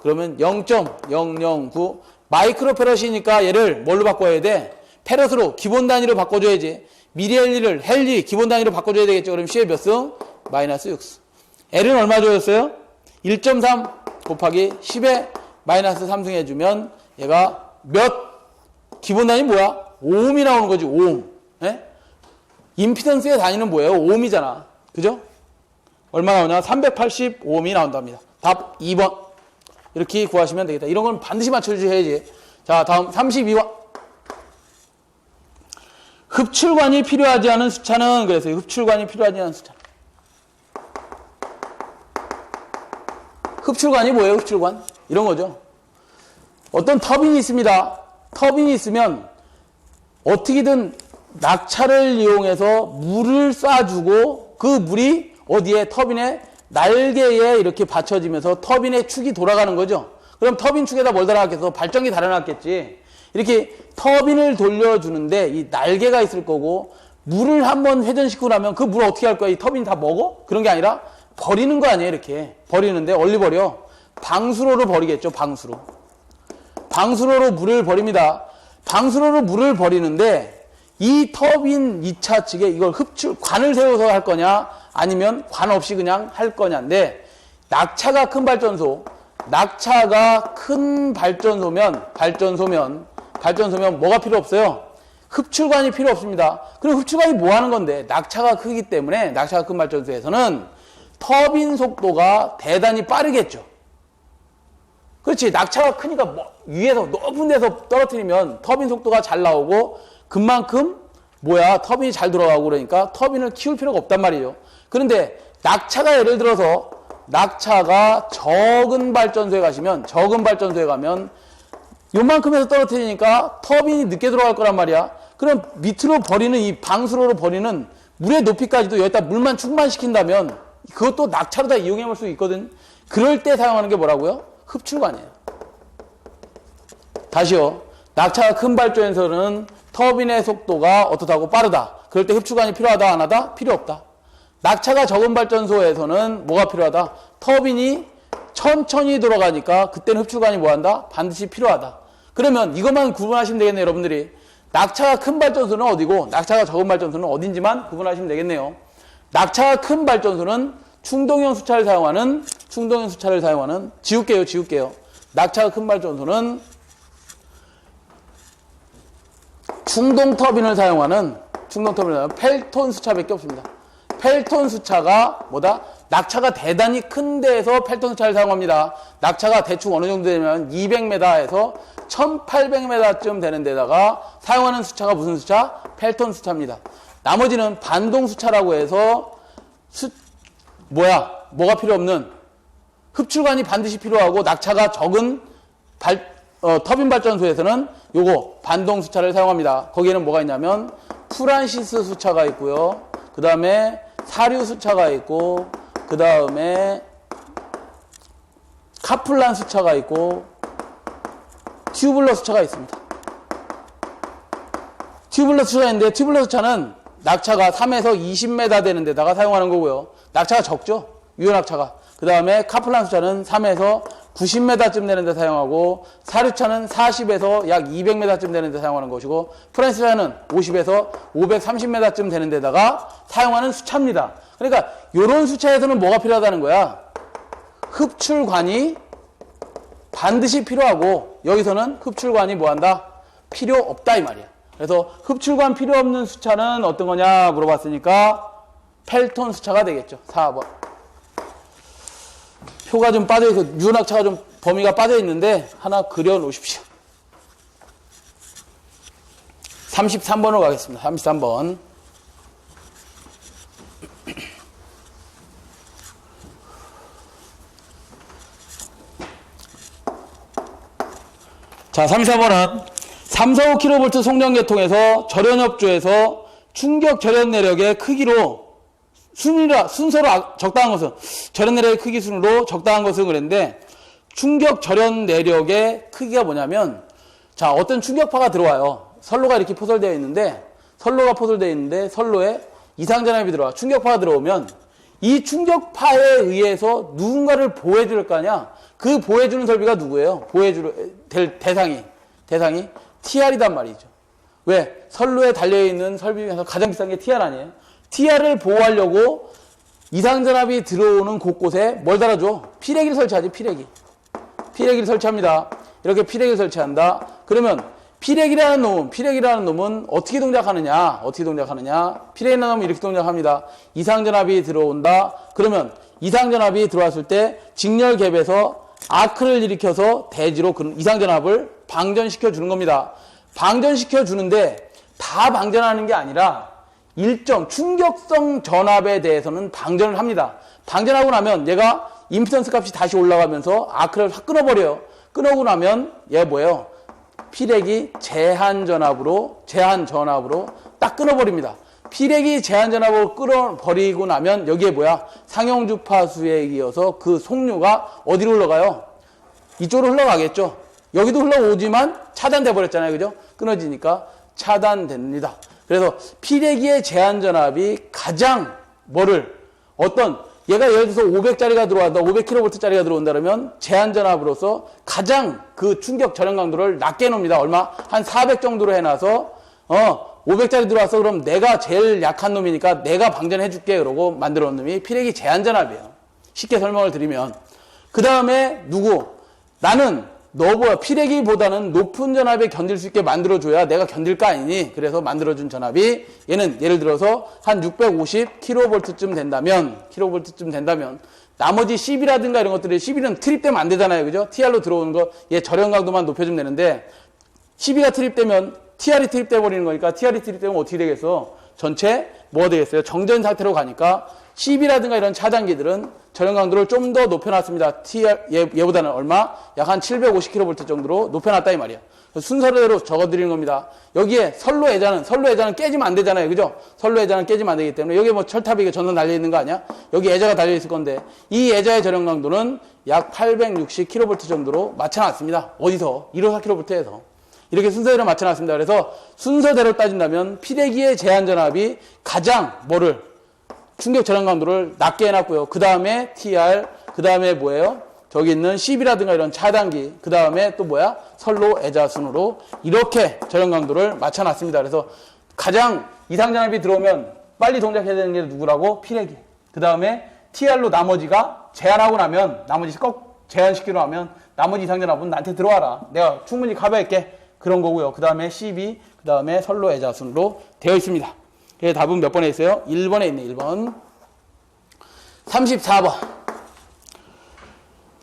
그러면 0.009 마이크로페럿이니까 얘를 뭘로 바꿔야 돼? 페럿으로 기본 단위로 바꿔줘야지. 미리헬리를 헬리 기본 단위로 바꿔줘야 되겠죠. 그럼 C의 몇 승? 마이너스 6승. L은 얼마 줘였어요? 1.3 곱하기 10에 마이너스 3승 해주면 얘가 몇? 기본 단위 뭐야? 5옴이 나오는 거지. 5옴. 예? 임피던스의 단위는 뭐예요? 5옴이잖아. 그죠? 얼마 나오냐? 385옴이 나온답니다. 답 2번. 이렇게 구하시면 되겠다. 이런 건 반드시 맞춰주셔야지. 자, 다음 32번. 흡출관이 필요하지 않은 수차는 그래서요. 흡출관이 필요하지 않은 수차. 흡출관이 뭐예요? 흡출관? 이런 거죠. 어떤 터빈이 있습니다. 터빈이 있으면 어떻게든 낙차를 이용해서 물을 쏴주고 그 물이 어디에? 터빈의 날개에 이렇게 받쳐지면서 터빈의 축이 돌아가는 거죠. 그럼 터빈 축에다 뭘 달아놨겠어? 발전기 달아놨겠지. 이렇게 터빈을 돌려주는데 이 날개가 있을 거고 물을 한번 회전시키고 나면 그 물을 어떻게 할 거야? 이 터빈이 다 먹어? 그런 게 아니라 버리는 거 아니에요. 이렇게 버리는데 어디 버려? 방수로를 버리겠죠. 방수로로 물을 버립니다. 방수로로 물을 버리는데 이 터빈 2차 측에 이걸 관을 세워서 할 거냐 아니면 관 없이 그냥 할 거냐인데 낙차가 큰 발전소면 뭐가 필요 없어요? 흡출관이 필요 없습니다. 그럼 흡출관이 뭐 하는 건데? 낙차가 크기 때문에 낙차가 큰 발전소에서는 터빈 속도가 대단히 빠르겠죠. 그렇지. 낙차가 크니까 위에서 높은 데서 떨어뜨리면 터빈 속도가 잘 나오고 그만큼 터빈이 잘 돌아가고 그러니까 터빈을 키울 필요가 없단 말이에요. 그런데 낙차가 예를 들어서 낙차가 적은 발전소에 가면 요만큼에서 떨어뜨리니까 터빈이 늦게 들어갈 거란 말이야. 그럼 밑으로 버리는 이 방수로로 버리는 물의 높이까지도 여기다 물만 충만시킨다면 그것도 낙차로 다 이용해 볼 수 있거든. 그럴 때 사용하는 게 뭐라고요? 흡출관이에요. 다시요. 낙차가 큰 발전소는 터빈의 속도가 어떻다고? 빠르다. 그럴 때 흡출관이 필요하다? 안 하다? 필요 없다. 낙차가 적은 발전소에서는 뭐가 필요하다? 터빈이 천천히 돌아가니까 그때는 흡출관이 뭐한다? 반드시 필요하다. 그러면 이것만 구분하시면 되겠네요. 여러분들이. 낙차가 큰 발전소는 어디고 낙차가 적은 발전소는 어딘지만 구분하시면 되겠네요. 낙차가 큰 발전소는 충동형 수차를 사용하는 지울게요. 낙차가 큰 발전소는 충동 터빈을 사용하는 펠톤 수차밖에 없습니다. 펠톤 수차가 뭐다? 낙차가 대단히 큰 데에서 펠톤 수차를 사용합니다. 낙차가 대충 어느 정도 되면 200m에서 1800m쯤 되는 데다가 사용하는 수차가 무슨 수차? 펠톤 수차입니다. 나머지는 반동 수차라고 해서 뭐가 필요 없는 흡출관이 반드시 필요하고 낙차가 적은 터빈 발전소에서는 요거 반동 수차를 사용합니다. 거기에는 뭐가 있냐면 프란시스 수차가 있고요. 그 다음에 사류 수차가 있고 그 다음에 카플란 수차가 있고 튜블러 수차가 있습니다. 튜블러 수차가 있는데 튜블러 수차는 낙차가 3에서 20m 되는 데다가 사용하는 거고요. 낙차가 적죠. 유효낙차가. 그 다음에 카플란 수차는 3에서 90m쯤 되는 데 사용하고 사류차는 40에서 약 200m쯤 되는 데 사용하는 것이고 프란스차는 50에서 530m쯤 되는 데다가 사용하는 수차입니다. 그러니까 이런 수차에서는 뭐가 필요하다는 거야? 흡출관이 반드시 필요하고 여기서는 흡출관이 뭐한다? 필요 없다 이 말이야. 그래서 흡출관 필요 없는 수차는 어떤 거냐 물어봤으니까 펠톤 수차가 되겠죠. 4번. 표가 좀 빠져있고 유낙차가 좀 범위가 빠져있는데 하나 그려놓으십시오. 33번으로 가겠습니다. 33번. 자, 34번은 3, 4, 5kV 송전계통에서 절연협조에서 충격 절연 내력의 크기로 순서로 적당한 것은 절연 내력의 크기 순으로 적당한 것은 그랬는데 충격 절연 내력의 크기가 뭐냐면 자, 어떤 충격파가 들어와요. 선로가 이렇게 포설되어 있는데 선로에 이상전압이 들어와. 충격파가 들어오면 이 충격파에 의해서 누군가를 보호해줄 거 아니야. 그 보호해주는 설비가 누구예요? 보호해줄 대상이 TR이단 말이죠. 왜? 선로에 달려있는 설비 중에서 가장 비싼 게 TR 아니에요? TR을 보호하려고 이상전압이 들어오는 곳곳에 뭘 달아줘? 피레기를 설치하지. 피레기를 설치합니다. 이렇게 피레기를 설치한다. 그러면 피레기라는 놈은 어떻게 동작하느냐? 피레기라는 놈은 이렇게 동작합니다. 이상전압이 들어온다. 그러면 이상전압이 들어왔을 때 직렬갭에서 아크를 일으켜서 대지로 이상전압을 방전시켜 주는 겁니다. 방전시켜 주는데 다 방전하는 게 아니라 일정 충격성 전압에 대해서는 방전을 합니다. 방전하고 나면 얘가 임피던스 값이 다시 올라가면서 아크를 확 끊어버려요. 끊어고 나면 얘 뭐예요? 피레기 제한 전압으로 딱 끊어버립니다. 피레기 제한 전압으로 끊어버리고 나면 여기에 뭐야? 상형 주파수에 이어서 그 속류가 어디로 흘러가요? 이쪽으로 흘러가겠죠. 여기도 흘러오지만 차단돼 버렸잖아요. 그죠? 끊어지니까 차단됩니다. 그래서 피레기의 제한 전압이 가장 얘가 예를 들어서 500짜리가 들어온다, 500kV짜리가 들어온다 그러면 제한 전압으로서 가장 그 충격 절연 강도를 낮게 해놓습니다. 얼마? 한 400 정도로 해놔서 500짜리 들어왔어. 그럼 내가 제일 약한 놈이니까 내가 방전해줄게. 그러고 만들어 놓은 놈이 피레기 제한 전압이에요. 쉽게 설명을 드리면. 그 다음에 나는 너보다 피레기보다는 높은 전압에 견딜 수 있게 만들어줘야 내가 견딜 거 아니니? 그래서 만들어준 전압이 얘는 예를 들어서 한 650kV쯤 된다면 나머지 10이라든가 이런 것들이 11은 트립되면 안 되잖아요. 그죠? TR로 들어오는 거 얘 절연 강도만 높여주면 되는데 12가 트립되면 TR이 트립돼 버리는 거니까 TR이 트립되면 어떻게 되겠어? 전체 뭐가 되겠어요? 정전 상태로 가니까 10이라든가 이런 차단기들은 절연 강도를 좀 더 높여놨습니다. 얘보다는 얼마? 약 한 750kV 정도로 높여놨다 이 말이야. 순서대로 적어드리는 겁니다. 여기에 선로 애자는 깨지면 안 되잖아요. 그죠? 선로 애자는 깨지면 안 되기 때문에 여기에 뭐 철탑이 전선 달려있는 거 아니야? 여기 애자가 달려있을 건데 이 애자의 절연 강도는 약 860kV 정도로 맞춰놨습니다. 어디서? 154kV에서. 이렇게 순서대로 맞춰놨습니다. 그래서 순서대로 따진다면 피레기의 제한 전압이 가장 충격 절연 강도를 낮게 해놨고요. 그 다음에 TR, 그 다음에 뭐예요? 저기 있는 10이라든가 이런 차단기, 그 다음에 또 뭐야? 선로 애자 순으로 이렇게 절연 강도를 맞춰놨습니다. 그래서 가장 이상전압이 들어오면 빨리 동작해야 되는 게 누구라고? 피레기. 그 다음에 TR로 나머지가 제한하고 나면, 나머지 꼭 제한시키고 나면 나머지 이상전압은 나한테 들어와라. 내가 충분히 커버할게. 그런 거고요. 그 다음에 12, 그 다음에 선로 애자 순으로 되어 있습니다. 답은 몇 번에 있어요? 1번에 있네, 1번. 34번.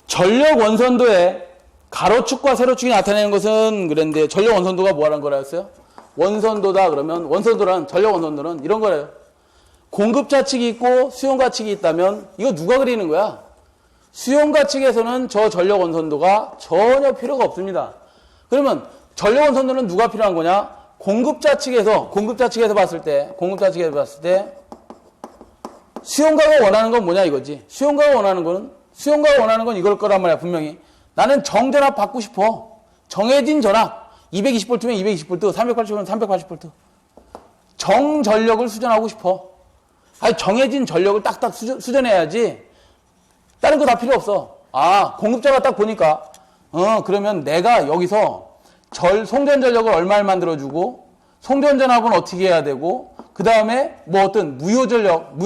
전력 원선도의 가로축과 세로축이 나타내는 것은 그랬는데, 전력 원선도가 뭐라는 거라 했어요? 원선도다 그러면, 전력 원선도는 이런 거래요. 공급자 측이 있고 수용가 측이 있다면, 이거 누가 그리는 거야? 수용가 측에서는 저 전력 원선도가 전혀 필요가 없습니다. 그러면 전력 원선도는 누가 필요한 거냐? 공급자 측에서 봤을 때 수용가가 원하는 건 뭐냐 이거지. 수용가가 원하는 건 이걸 거란 말이야. 분명히 나는 정전압 받고 싶어. 정해진 전압 220V면 220V, 380V면 380V. 정전력을 수전하고 싶어. 아니 정해진 전력을 딱딱 수전해야지. 다른 거 다 필요 없어. 공급자가 딱 보니까 그러면 내가 여기서 송전 전력을 얼마를 만들어주고, 송전 전압은 어떻게 해야 되고, 그 다음에 뭐 어떤 무효 전력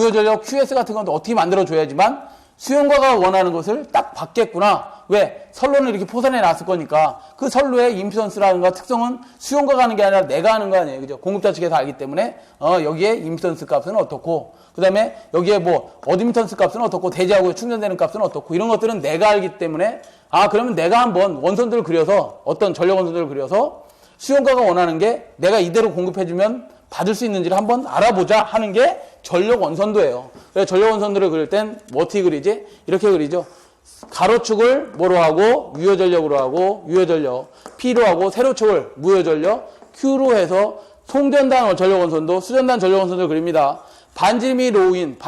QS 같은 건 어떻게 만들어줘야지만 수용가가 원하는 것을 딱 받겠구나. 왜? 선로는 이렇게 포선해 놨을 거니까 그 선로의 임피던스라든가 특성은 수용가가 하는 게 아니라 내가 하는 거 아니에요. 그죠? 공급자 측에서 알기 때문에 여기에 임피던스 값은 어떻고, 그 다음에 여기에 뭐 어드미턴스 값은 어떻고, 대지하고 충전되는 값은 어떻고, 이런 것들은 내가 알기 때문에 그러면 내가 한번 원선들을 그려서, 어떤 전력 원선들을 그려서 수용가가 원하는 게 내가 이대로 공급해주면 받을 수 있는지를 한번 알아보자 하는 게 전력 원선도예요. 그래서 전력 원선도를 그릴 땐 뭐 어떻게 그리지? 이렇게 그리죠. 가로축을 뭐로 하고 유효전력으로 하고, 유효전력 P로 하고 세로 축을 무효전력, Q로 해서 송전단 전력 원선도, 수전단 전력 원선도 그립니다. 반지름이 로우인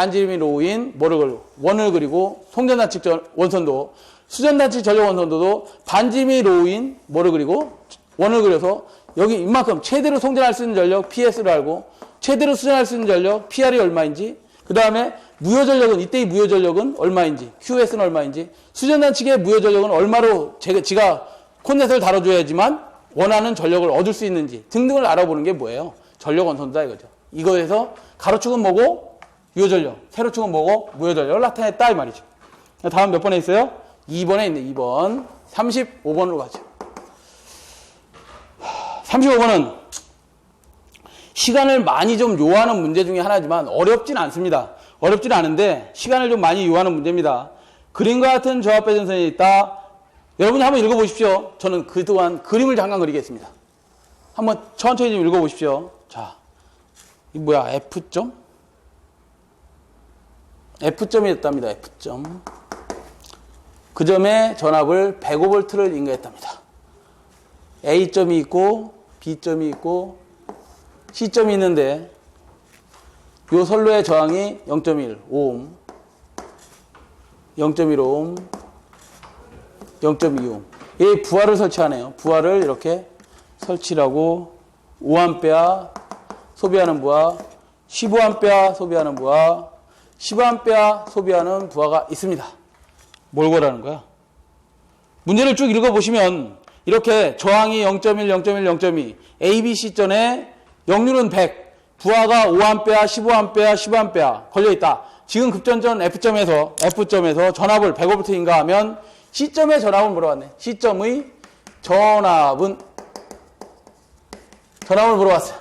뭐를 그리고 원을 그리고 송전단 측 원선도, 수전단 측 전력 원선도도 반지름이 로우인 뭐를 그리고 원을 그려서 여기 이만큼 최대로 송전할 수 있는 전력 PS를 알고 최대로 수전할 수 있는 전력 PR이 얼마인지, 그 다음에 무효전력은 이때의 무효전력은 얼마인지, QS는 얼마인지, 수전단 측의 무효전력은 얼마로 지가 콘넷을 다뤄줘야지만 원하는 전력을 얻을 수 있는지 등등을 알아보는 게 뭐예요? 전력 원선도다 이거죠. 이거에서 가로축은 뭐고 유효전력, 세로축은 뭐고 무효전력을 나타냈다 이 말이죠. 다음 몇 번에 있어요? 2번에 있네. 2번 35번으로 가죠. 35번은 시간을 많이 좀 요하는 문제 중에 하나지만 어렵진 않습니다. 어렵진 않은데 시간을 좀 많이 요하는 문제입니다. 그림과 같은 조합 배전선이 있다. 여러분이 한번 읽어보십시오. 저는 그동안 그림을 잠깐 그리겠습니다. 한번 천천히 좀 읽어보십시오. 자, 이 뭐야? F점? F점이 됐답니다. F점. 그 점에 전압을 105V를 인가했답니다. A점이 있고 B점이 있고 C점이 있는데 요 선로의 저항이 0.1 오hm, 0.1오hm, 0.2오hm. 이 부하를 설치하네요. 부하를 이렇게 설치를 하고 5A 소비하는 부하, 15A 소비하는 부하, 10A 소비하는 부하가 있습니다. 뭘 구하라는 거야? 문제를 쭉 읽어보시면 이렇게 저항이 0.1, 0.1, 0.2, A, B, C점에 역률은 100, 부하가 5A, 15A, 10A 걸려있다. 지금 급전전 F점에서 전압을 105V 인가하면 C점의 전압은 물어봤네. C점의 전압을 물어봤어요.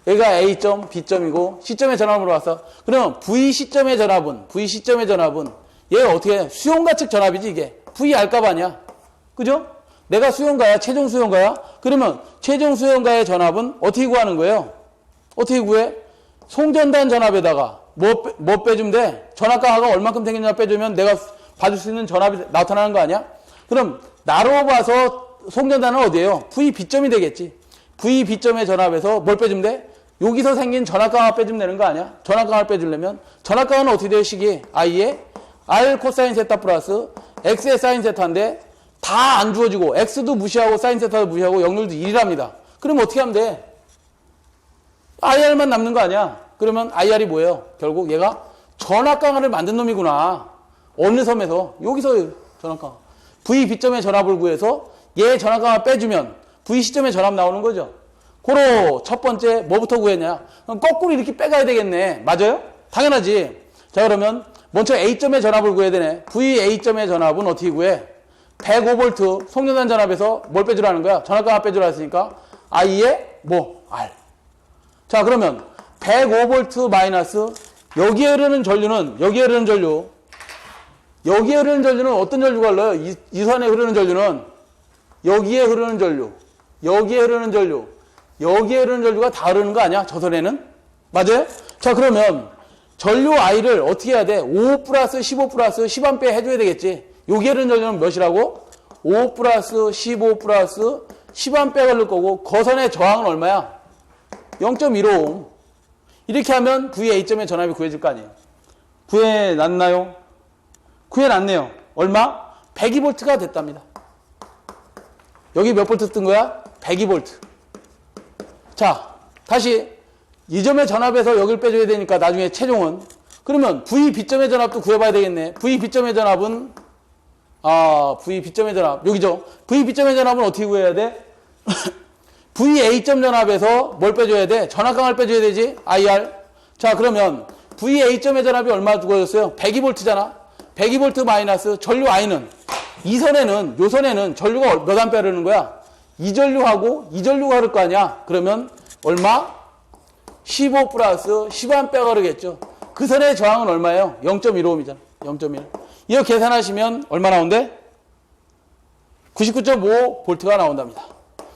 여기가 A점, B점이고 C점의 전압을 물어봤어. 그러면 VC점의 전압은 얘가 어떻게 해? 수용가 측 전압이지 이게. VR값 아니야. 그죠? 내가 수용가야? 최종 수용가야? 그러면 최종 수용가의 전압은 어떻게 구하는 거예요? 어떻게 구해? 송전단 전압에다가 뭐 빼주면 돼? 전압가가 얼만큼 생겼냐 빼주면 내가 받을 수 있는 전압이 나타나는 거 아니야? 그럼 나로 봐서 송전단은 어디예요? VB점이 되겠지. VB점의 전압에서 뭘 빼주면 돼? 여기서 생긴 전압강을 빼주면 되는 거 아니야? 전압강을 빼주려면 전압강은 어떻게 돼요? 식이 I에 R 코사인 세타 플러스 X의 사인 세타인데 다 안 주어지고 X도 무시하고 사인 세타도 무시하고 역률도 1이랍니다. 그럼 어떻게 하면 돼? IR만 남는 거 아니야? 그러면 IR이 뭐예요? 결국 얘가 전압강을 만든 놈이구나. 어느 섬에서? 여기서 전압강. VB점의 전압을 구해서 얘 전압강을 빼주면 VC점의 전압 나오는 거죠. 고로 첫 번째 뭐부터 구했냐? 그럼 거꾸로 이렇게 빼가야 되겠네. 맞아요? 당연하지. 자, 그러면 먼저 A점의 전압을 구해야 되네. VA점의 전압은 어떻게 구해? 105V 송전단 전압에서 뭘 빼주라는 거야? 전압강을 빼주라 했으니까 I에 뭐? R. 자, 그러면 105V 마이너스 여기에 흐르는 전류는 어떤 전류가 흘러요? 이 선에 흐르는 전류는 여기에 흐르는 전류가 다 흐르는 거 아니야? 저 선에는? 맞아요? 자, 그러면 전류 I를 어떻게 해야 돼? 5 플러스 15 플러스 10A 해줘야 되겠지. 여기에 흐르는 전류는 몇이라고? 5 플러스 15 플러스 10A 흐를 거고 거선의 저항은 얼마야? 0.15ohm. 이렇게 하면 VA점의 전압이 구해질 거 아니에요. 구해놨나요? 구해놨네요. 얼마? 102V가 됐답니다. 여기 몇 볼트 뜬 거야? 102V. 자, 다시 이 점의 전압에서 여기를 빼줘야 되니까 나중에 최종은 그러면 VB점의 전압도 구해봐야 되겠네. VB점의 전압은 VB점의 전압 여기죠. VB점의 전압은 어떻게 구해야 돼? VA점 전압에서 뭘 빼줘야 돼? 전압강을 빼줘야 되지? IR. 자, 그러면 VA점의 전압이 얼마 구해졌어요? 102V잖아. 102V 마이너스 전류 I는 요 선에는 전류가 몇 암페어 흐르는 거야? 이 전류가 흐를 거 아니야? 그러면 얼마? 15 플러스 10A가 흐르겠죠. 그 선의 저항은 얼마예요? 0.15ohm이잖아. 0.1. 이거 계산하시면 얼마 나온대? 99.5V가 나온답니다.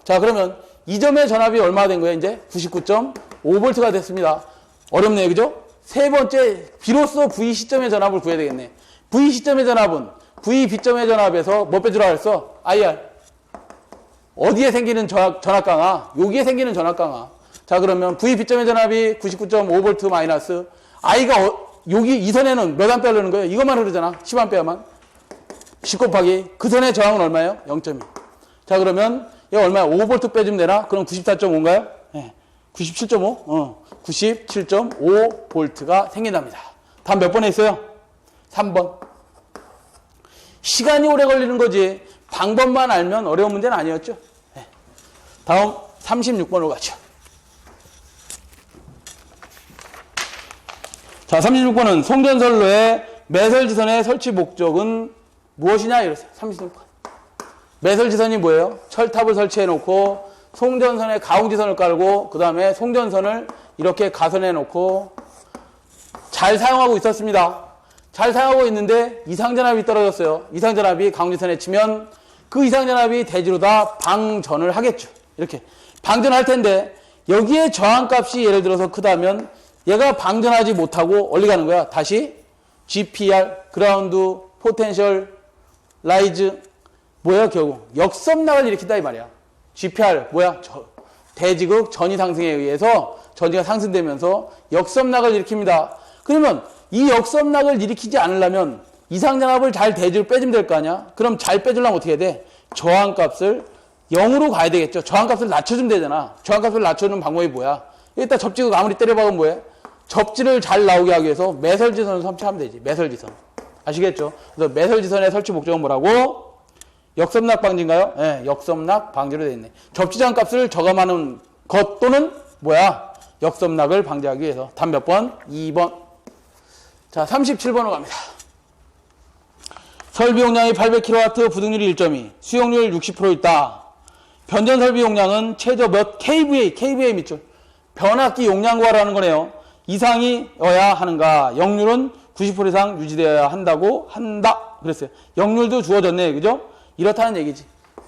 자, 그러면 이 점의 전압이 얼마 된 거예요? 이제 99.5V가 됐습니다. 어렵네요. 그죠? 세 번째, 비로소 VC점의 전압을 구해야 되겠네. VC점의 전압은 VB점의 전압에서 뭐 빼주라 그랬어? IR. 어디에 생기는 전압 강화? 여기에 생기는 전압 강화. 자, 그러면 VB점의 전압이 99.5V 마이너스. I가 여기 이 선에는 몇 암페어 흐르는 거예요? 이것만 흐르잖아. 10암페어만. 10 곱하기 그 선의 저항은 얼마예요? 0.2. 자, 그러면 얘 얼마야? 5V 빼주면 되나? 그럼 94.5인가요? 네. 97.5? 97.5V가 생긴답니다. 답 몇 번에 있어요? 3번. 시간이 오래 걸리는 거지. 방법만 알면 어려운 문제는 아니었죠. 네. 다음 36번으로 가죠. 자, 36번은 송전선로의 매설지선의 설치 목적은 무엇이냐? 이랬어요. 36번. 매설지선이 뭐예요? 철탑을 설치해 놓고 송전선에 가공지선을 깔고 그 다음에 송전선을 이렇게 가선해 놓고 잘 사용하고 있었습니다. 잘 사용하고 있는데 이상전압이 떨어졌어요. 이상전압이 가공지선에 치면 그 이상전압이 대지로 다 방전을 하겠죠. 이렇게 방전할 텐데 여기에 저항값이 예를 들어서 크다면 얘가 방전하지 못하고 어디 가는 거야? 다시 GPR, 그라운드, 포텐셜, 라이즈 뭐야? 결국 역섬락을 일으킨다 이 말이야. GPR 뭐야? 대지극 전위 상승에 의해서 전위가 상승되면서 역섬락을 일으킵니다. 그러면 이 역섬락을 일으키지 않으려면 이상전압을 잘 대지로 빼주면 될 거 아니야? 그럼 잘 빼주려면 어떻게 해야 돼? 저항값을 0으로 가야 되겠죠. 저항값을 낮춰주면 되잖아. 저항값을 낮춰주는 방법이 뭐야? 여기다 접지극 아무리 때려박으면 뭐해? 접지를 잘 나오게 하기 위해서 매설지선을 설치하면 되지. 매설지선. 아시겠죠? 그래서 매설지선의 설치 목적은 뭐라고? 역섬락 방지인가요? 네, 역섬락 방지로 되어 있네. 접지장 값을 저감하는 것 또는 뭐야? 역섬락을 방지하기 위해서. 답 몇 번? 2번. 자, 37번으로 갑니다. 설비 용량이 800kW, 부등률이 1.2, 수용률 60% 있다. 변전 설비 용량은 최저 몇 kVA 밑줄. 변압기 용량 구하라는 거네요. 이상이어야 하는가? 역률은 90% 이상 유지되어야 한다. 그랬어요. 역률도 주어졌네. 그죠? 이렇다는 얘기지.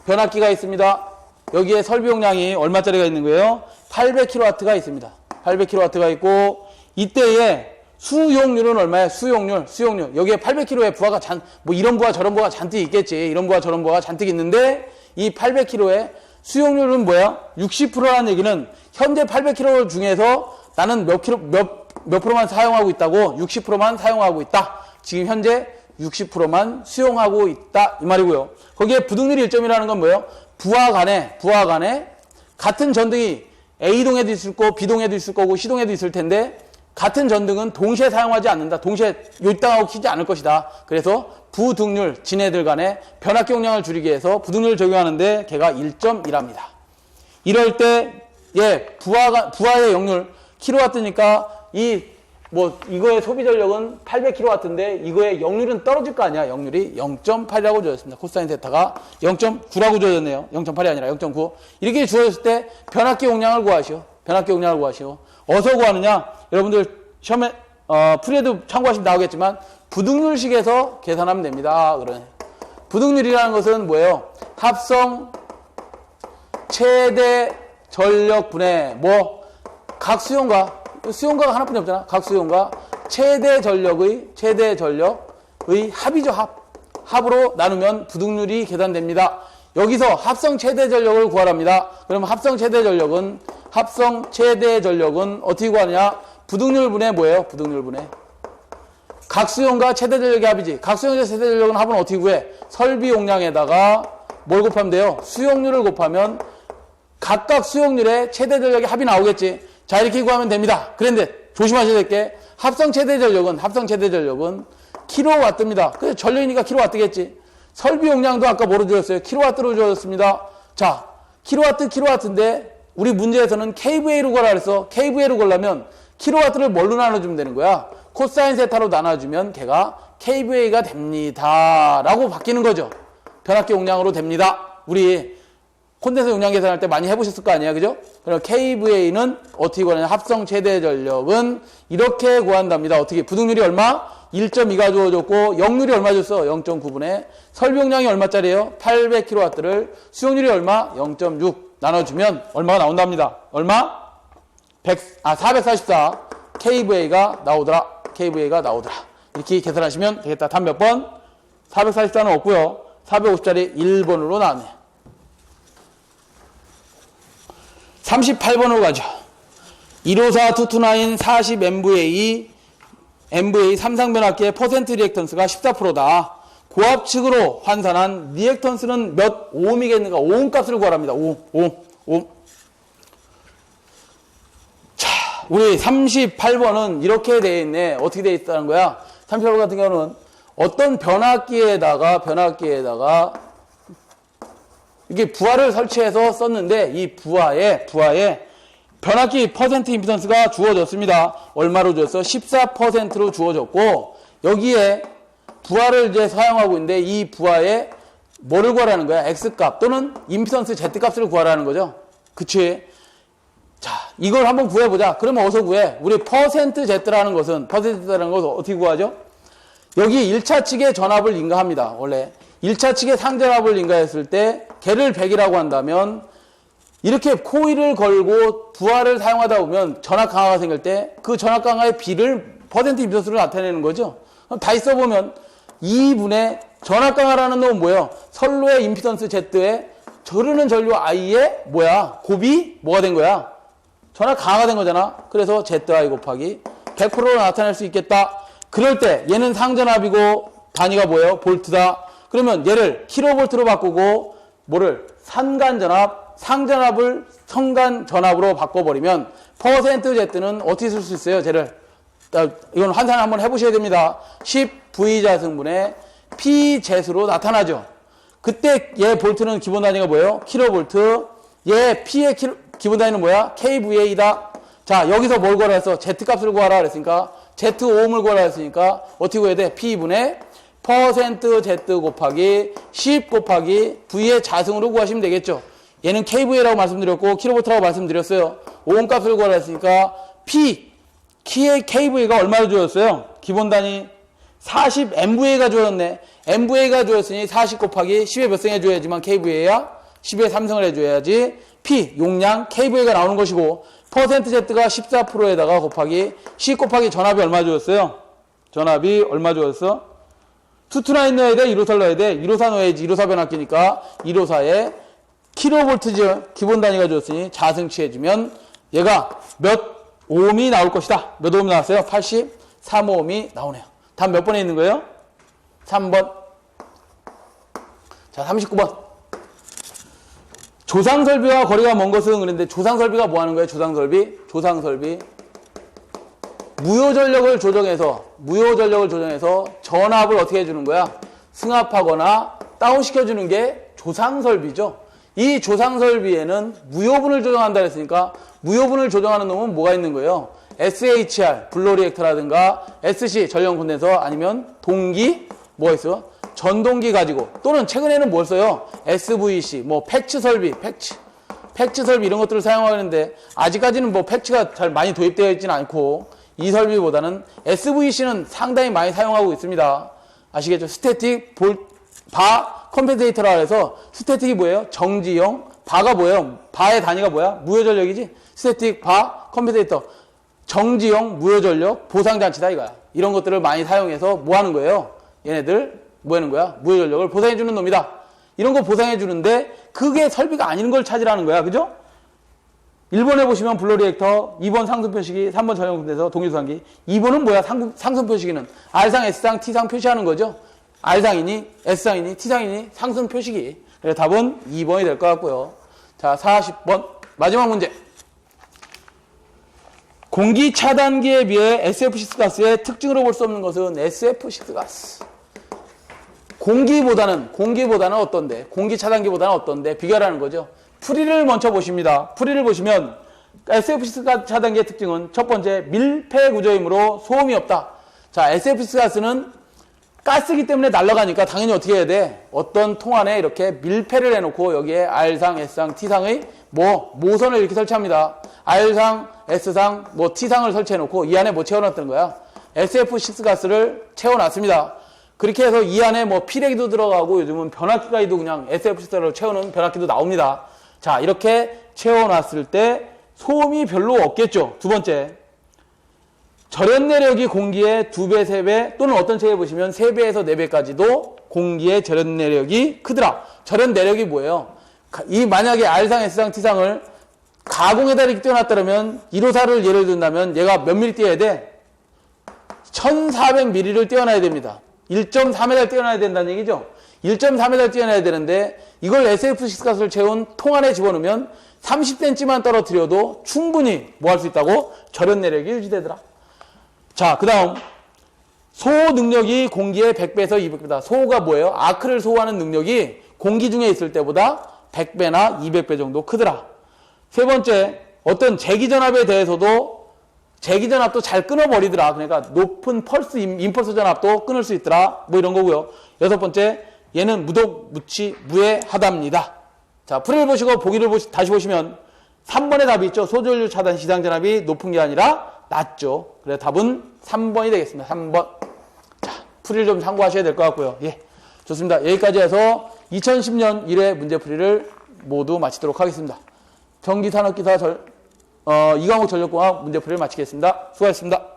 변압기가 있습니다. 여기에 설비 용량이 얼마짜리가 있는 거예요? 800kW가 있습니다. 800kW가 있고 이때에 수용률은 얼마야? 수용률. 여기에 800kg의 부하가 뭐 이런 부하 저런 부하가 잔뜩 있겠지. 이런 부하 저런 부하가 잔뜩 있는데 이 800kg의 수용률은 뭐야? 60%라는 얘기는 현재 800kg 중에서 나는 몇 프로만 사용하고 있다고? 60%만 사용하고 있다. 지금 현재 60%만 수용하고 있다. 이 말이고요. 거기에 부등률 1점이라는 건 뭐예요? 부하 간에 같은 전등이 A동에도 있을 거고 B동에도 있을 거고 C동에도 있을 텐데 같은 전등은 동시에 사용하지 않는다. 동시에 요땅하고 켜지 않을 것이다. 그래서 부등률, 지네들 간의 변압기 용량을 줄이기 위해서 부등률을 적용하는데 걔가 1.1합니다. 이럴 때 부하의 역률 킬로와트니까 이거의 소비 전력은 800kW인데 이거의 역률은 떨어질 거 아니야. 역률이 0.8이라고 주어졌습니다. 코사인 세타가 0.9라고 주어졌네요. 0.8이 아니라 0.9. 이렇게 주어졌을 때 변압기 용량을 구하시오. 어디서 구하느냐? 여러분들 시험에 풀이에도 참고하시면 나오겠지만 부등률식에서 계산하면 됩니다. 그러네. 부등률이라는 것은 뭐예요? 합성 최대 전력분의 각 수용가가 하나뿐이 없잖아. 각 수용가 최대 전력의 합이죠. 합으로 나누면 부등률이 계산됩니다. 여기서 합성 최대 전력을 구하랍니다. 그러면 합성 최대 전력은 어떻게 구하느냐? 부등률 분의 뭐예요? 부등률 분의 각 수용가 최대 전력의 합이지. 각 수용가 최대 전력은 합은 어떻게 구해? 설비 용량에다가 뭘 곱하면 돼요? 수용률을 곱하면 각각 수용률의 최대 전력의 합이 나오겠지. 자, 이렇게 구하면 됩니다. 그런데 조심하셔야 될 게 합성 최대 전력은 킬로와트입니다. 그래서 전력이니까 킬로와트겠지. 설비 용량도 아까 뭐로 주었어요? 킬로와트로 주어졌습니다. 자, 킬로와트인데 우리 문제에서는 kVA로 구하라 그래서 kVA로 구하려면 킬로와트를 뭘로 나눠주면 되는 거야? 코사인 세타로 나눠주면 걔가 kVA가 됩니다. 라고 바뀌는 거죠. 변압기 용량으로 됩니다. 우리 콘덴서 용량 계산할 때 많이 해보셨을 거 아니야, 그죠? 그럼 kVA는 어떻게 구하냐? 합성 최대 전력은 이렇게 구한답니다. 어떻게? 부등률이 얼마? 1.2가 주어졌고 역률이 얼마 줬어? 0.9분의 설비 용량이 얼마짜리예요? 800kW를 수용률이 얼마? 0.6 나눠주면 얼마가 나온답니다. 얼마? 444 kVA가 나오더라. 이렇게 계산하시면 되겠다. 답 몇 번? 444는 없고요. 450짜리 1번으로 나왔네요. 38번으로 가죠. 154-229 40MVA 삼상변압기의 퍼센트 리액턴스가 14%다. 고압측으로 환산한 리액턴스는 몇 오음이겠는가? 오음 값을 구하랍니다. 오음. 자, 우리 38번은 이렇게 되어 있네. 어떻게 되어 있다는 거야? 38번 같은 경우는 어떤 변압기에다가 이게 부하를 설치해서 썼는데 이 부하에 변압기 퍼센트 임피던스가 주어졌습니다. 얼마로 주었어? 14%로 주어졌고 여기에 부하를 이제 사용하고 있는데 이 부하에 뭐를 구하라는 거야? X값 또는 임피던스 Z값을 구하라는 거죠. 그치? 자, 이걸 한번 구해보자. 그러면 어디서 구해? 우리 퍼센트 Z라는 것은 어떻게 구하죠? 여기 1차 측에 전압을 인가합니다. 원래 1차 측에 상전압을 인가했을 때 걔를 100이라고 한다면 이렇게 코일을 걸고 부하를 사용하다 보면 전압 강화가 생길 때 그 전압 강화의 B를 퍼센트 임피던스로 나타내는 거죠. 그럼 다시 써보면 2분의 전압 강화라는 놈은 뭐예요? 선로의 임피던스 Z에 저르는 전류 I의 곱이 뭐가 된 거야? 전압 강화가 된 거잖아. 그래서 ZI 곱하기 100%로 나타낼 수 있겠다. 그럴 때 얘는 상전압이고 단위가 뭐예요? 볼트다. 그러면 얘를 킬로볼트로 바꾸고 상전압을 성간전압으로 바꿔버리면 퍼센트 Z는 어떻게 쓸 수 있어요? 쟤를 이건 환산 한번 해보셔야 됩니다. 10V 자승분의 P Z로 나타나죠. 그때 얘 볼트는 기본 단위가 뭐예요? 킬로볼트. 얘 P의 기본 단위는 뭐야? kVA다. 자, 여기서 뭘 구하라 했어? Z값을 구하라 그랬으니까 Z 오음을 구하라 했으니까 어떻게 구해야 돼? P분의 퍼센트 Z 곱하기 10 곱하기 V의 자승으로 구하시면 되겠죠. 얘는 kVA라고 말씀드렸고 킬로볼트라고 말씀드렸어요. 오음값을 구하라 했으니까 키의 kVA가 얼마로 주어졌어요? 기본 단위 40MVA가 주어졌네. MVA가 주어졌으니 40 곱하기 10의 몇 승 해줘야지만 kVA야? 10의 3승을 해줘야지 용량 kVA가 나오는 것이고 퍼센트 Z가 14%에다가 곱하기 10 곱하기 전압이 얼마 주었어요? 전압이 얼마 주었어? 229 넣어야 돼? 154 넣어야 돼? 154 넣어야지. 154 변압기니까 154에 킬로볼트죠. 기본 단위가 주었으니 자승 취해주면 얘가 몇 오음이 나올 것이다. 몇 오음이 나왔어요? 83오음이 나오네요. 다음 몇 번에 있는 거예요? 3번. 자, 39번. 조상설비와 거리가 먼 것은 그런데 조상설비가 뭐 하는 거예요? 조상설비. 무효전력을 조정해서 전압을 어떻게 해주는 거야? 승합하거나 다운시켜주는 게 조상설비죠. 이 조상설비에는 무효분을 조정한다 그랬으니까 무효분을 조정하는 놈은 뭐가 있는 거예요? SHR, 블로리액터라든가 SC, 전력 콘덴서 아니면 동기, 뭐가 있어요? 전동기 가지고 또는 최근에는 뭘 써요? SVC, 패치 설비 이런 것들을 사용하는데 아직까지는 패치가 잘 많이 도입되어 있지는 않고 이 설비보다는 SVC는 상당히 많이 사용하고 있습니다. 아시겠죠? 스태틱 바 컴펜세이터라 해서 스태틱이 뭐예요? 정지형. 바가 뭐예요? 바의 단위가 뭐야? 무효전력이지? 스태틱 바 컴펜세이터. 정지형 무효전력 보상장치다 이거야. 이런 것들을 많이 사용해서 뭐 하는 거예요? 얘네들 뭐 하는 거야? 무효전력을 보상해주는 놈이다. 이런 거 보상해주는데 그게 설비가 아닌 걸 찾으라는 거야. 그죠? 1번에 보시면 블로리액터, 2번 상승 표시기, 3번 전용군대에서 동일수상기. 2번은 뭐야? 상승 표시기는 R상, S상, T상 표시하는 거죠. R상이니, S상이니, T상이니 상승 표시기. 그래서 답은 2번이 될 것 같고요. 자, 40번 마지막 문제. 공기 차단기에 비해 SF6 가스의 특징으로 볼 수 없는 것은 SF6 가스. 공기보다는 어떤데? 공기 차단기보다는 어떤데? 비교하라는 거죠. 풀이를 먼저 보십니다. 풀이를 보시면 SF6 차단기의 특징은 첫 번째 밀폐 구조이므로 소음이 없다. 자, SF6 가스는 가스기 때문에 날아가니까 당연히 어떻게 해야 돼? 어떤 통 안에 이렇게 밀폐를 해놓고 여기에 R상, S상, T상의 모선을 이렇게 설치합니다. R상, S상, T상을 설치해놓고 이 안에 채워놨던 거야? SF6 가스를 채워놨습니다. 그렇게 해서 이 안에 피레기도 들어가고 요즘은 변압기가이도 그냥 SF6를 채우는 변압기도 나옵니다. 자, 이렇게 채워놨을 때 소음이 별로 없겠죠. 두 번째, 절연 내력이 공기의 2배, 3배 또는 어떤 책에 보시면 3배에서 4배까지도 공기의 절연 내력이 크더라. 절연 내력이 뭐예요? 이 만약에 R상, S상, T상을 가공에다 이렇게 띄워놨다면 1호사를 예를 든다면 얘가 몇 미리 띄어야 돼? 1400ml를 띄워놔야 됩니다. 1.4m 띄워놔야 된다는 얘기죠. 1.4m 띄워놔야 되는데 이걸 SF6 가스를 채운 통 안에 집어넣으면 30cm만 떨어뜨려도 충분히 뭐 할 수 있다고? 절연 내력이 유지되더라. 자, 그 다음 소 능력이 공기의 100배에서 200배다. 소가 뭐예요? 아크를 소화하는 능력이 공기 중에 있을 때보다 100배나 200배 정도 크더라. 세 번째, 어떤 제기전압에 대해서도 제기전압도 잘 끊어버리더라. 그러니까 높은 펄스, 임펄스 전압도 끊을 수 있더라. 뭐 이런 거고요. 여섯 번째, 얘는 무독, 무치, 무해하답니다. 자, 풀이를 보시고 보기를 다시 보시면 3번의 답이 있죠. 소전류 차단 시장전압이 높은 게 아니라 낮죠. 그래서 답은 3번이 되겠습니다. 3번. 자, 풀이를 좀 참고하셔야 될 것 같고요. 예, 좋습니다. 여기까지 해서 2010년 1회 문제풀이를 모두 마치도록 하겠습니다. 전기산업기사 2과목 전력공학 문제풀이를 마치겠습니다. 수고하셨습니다.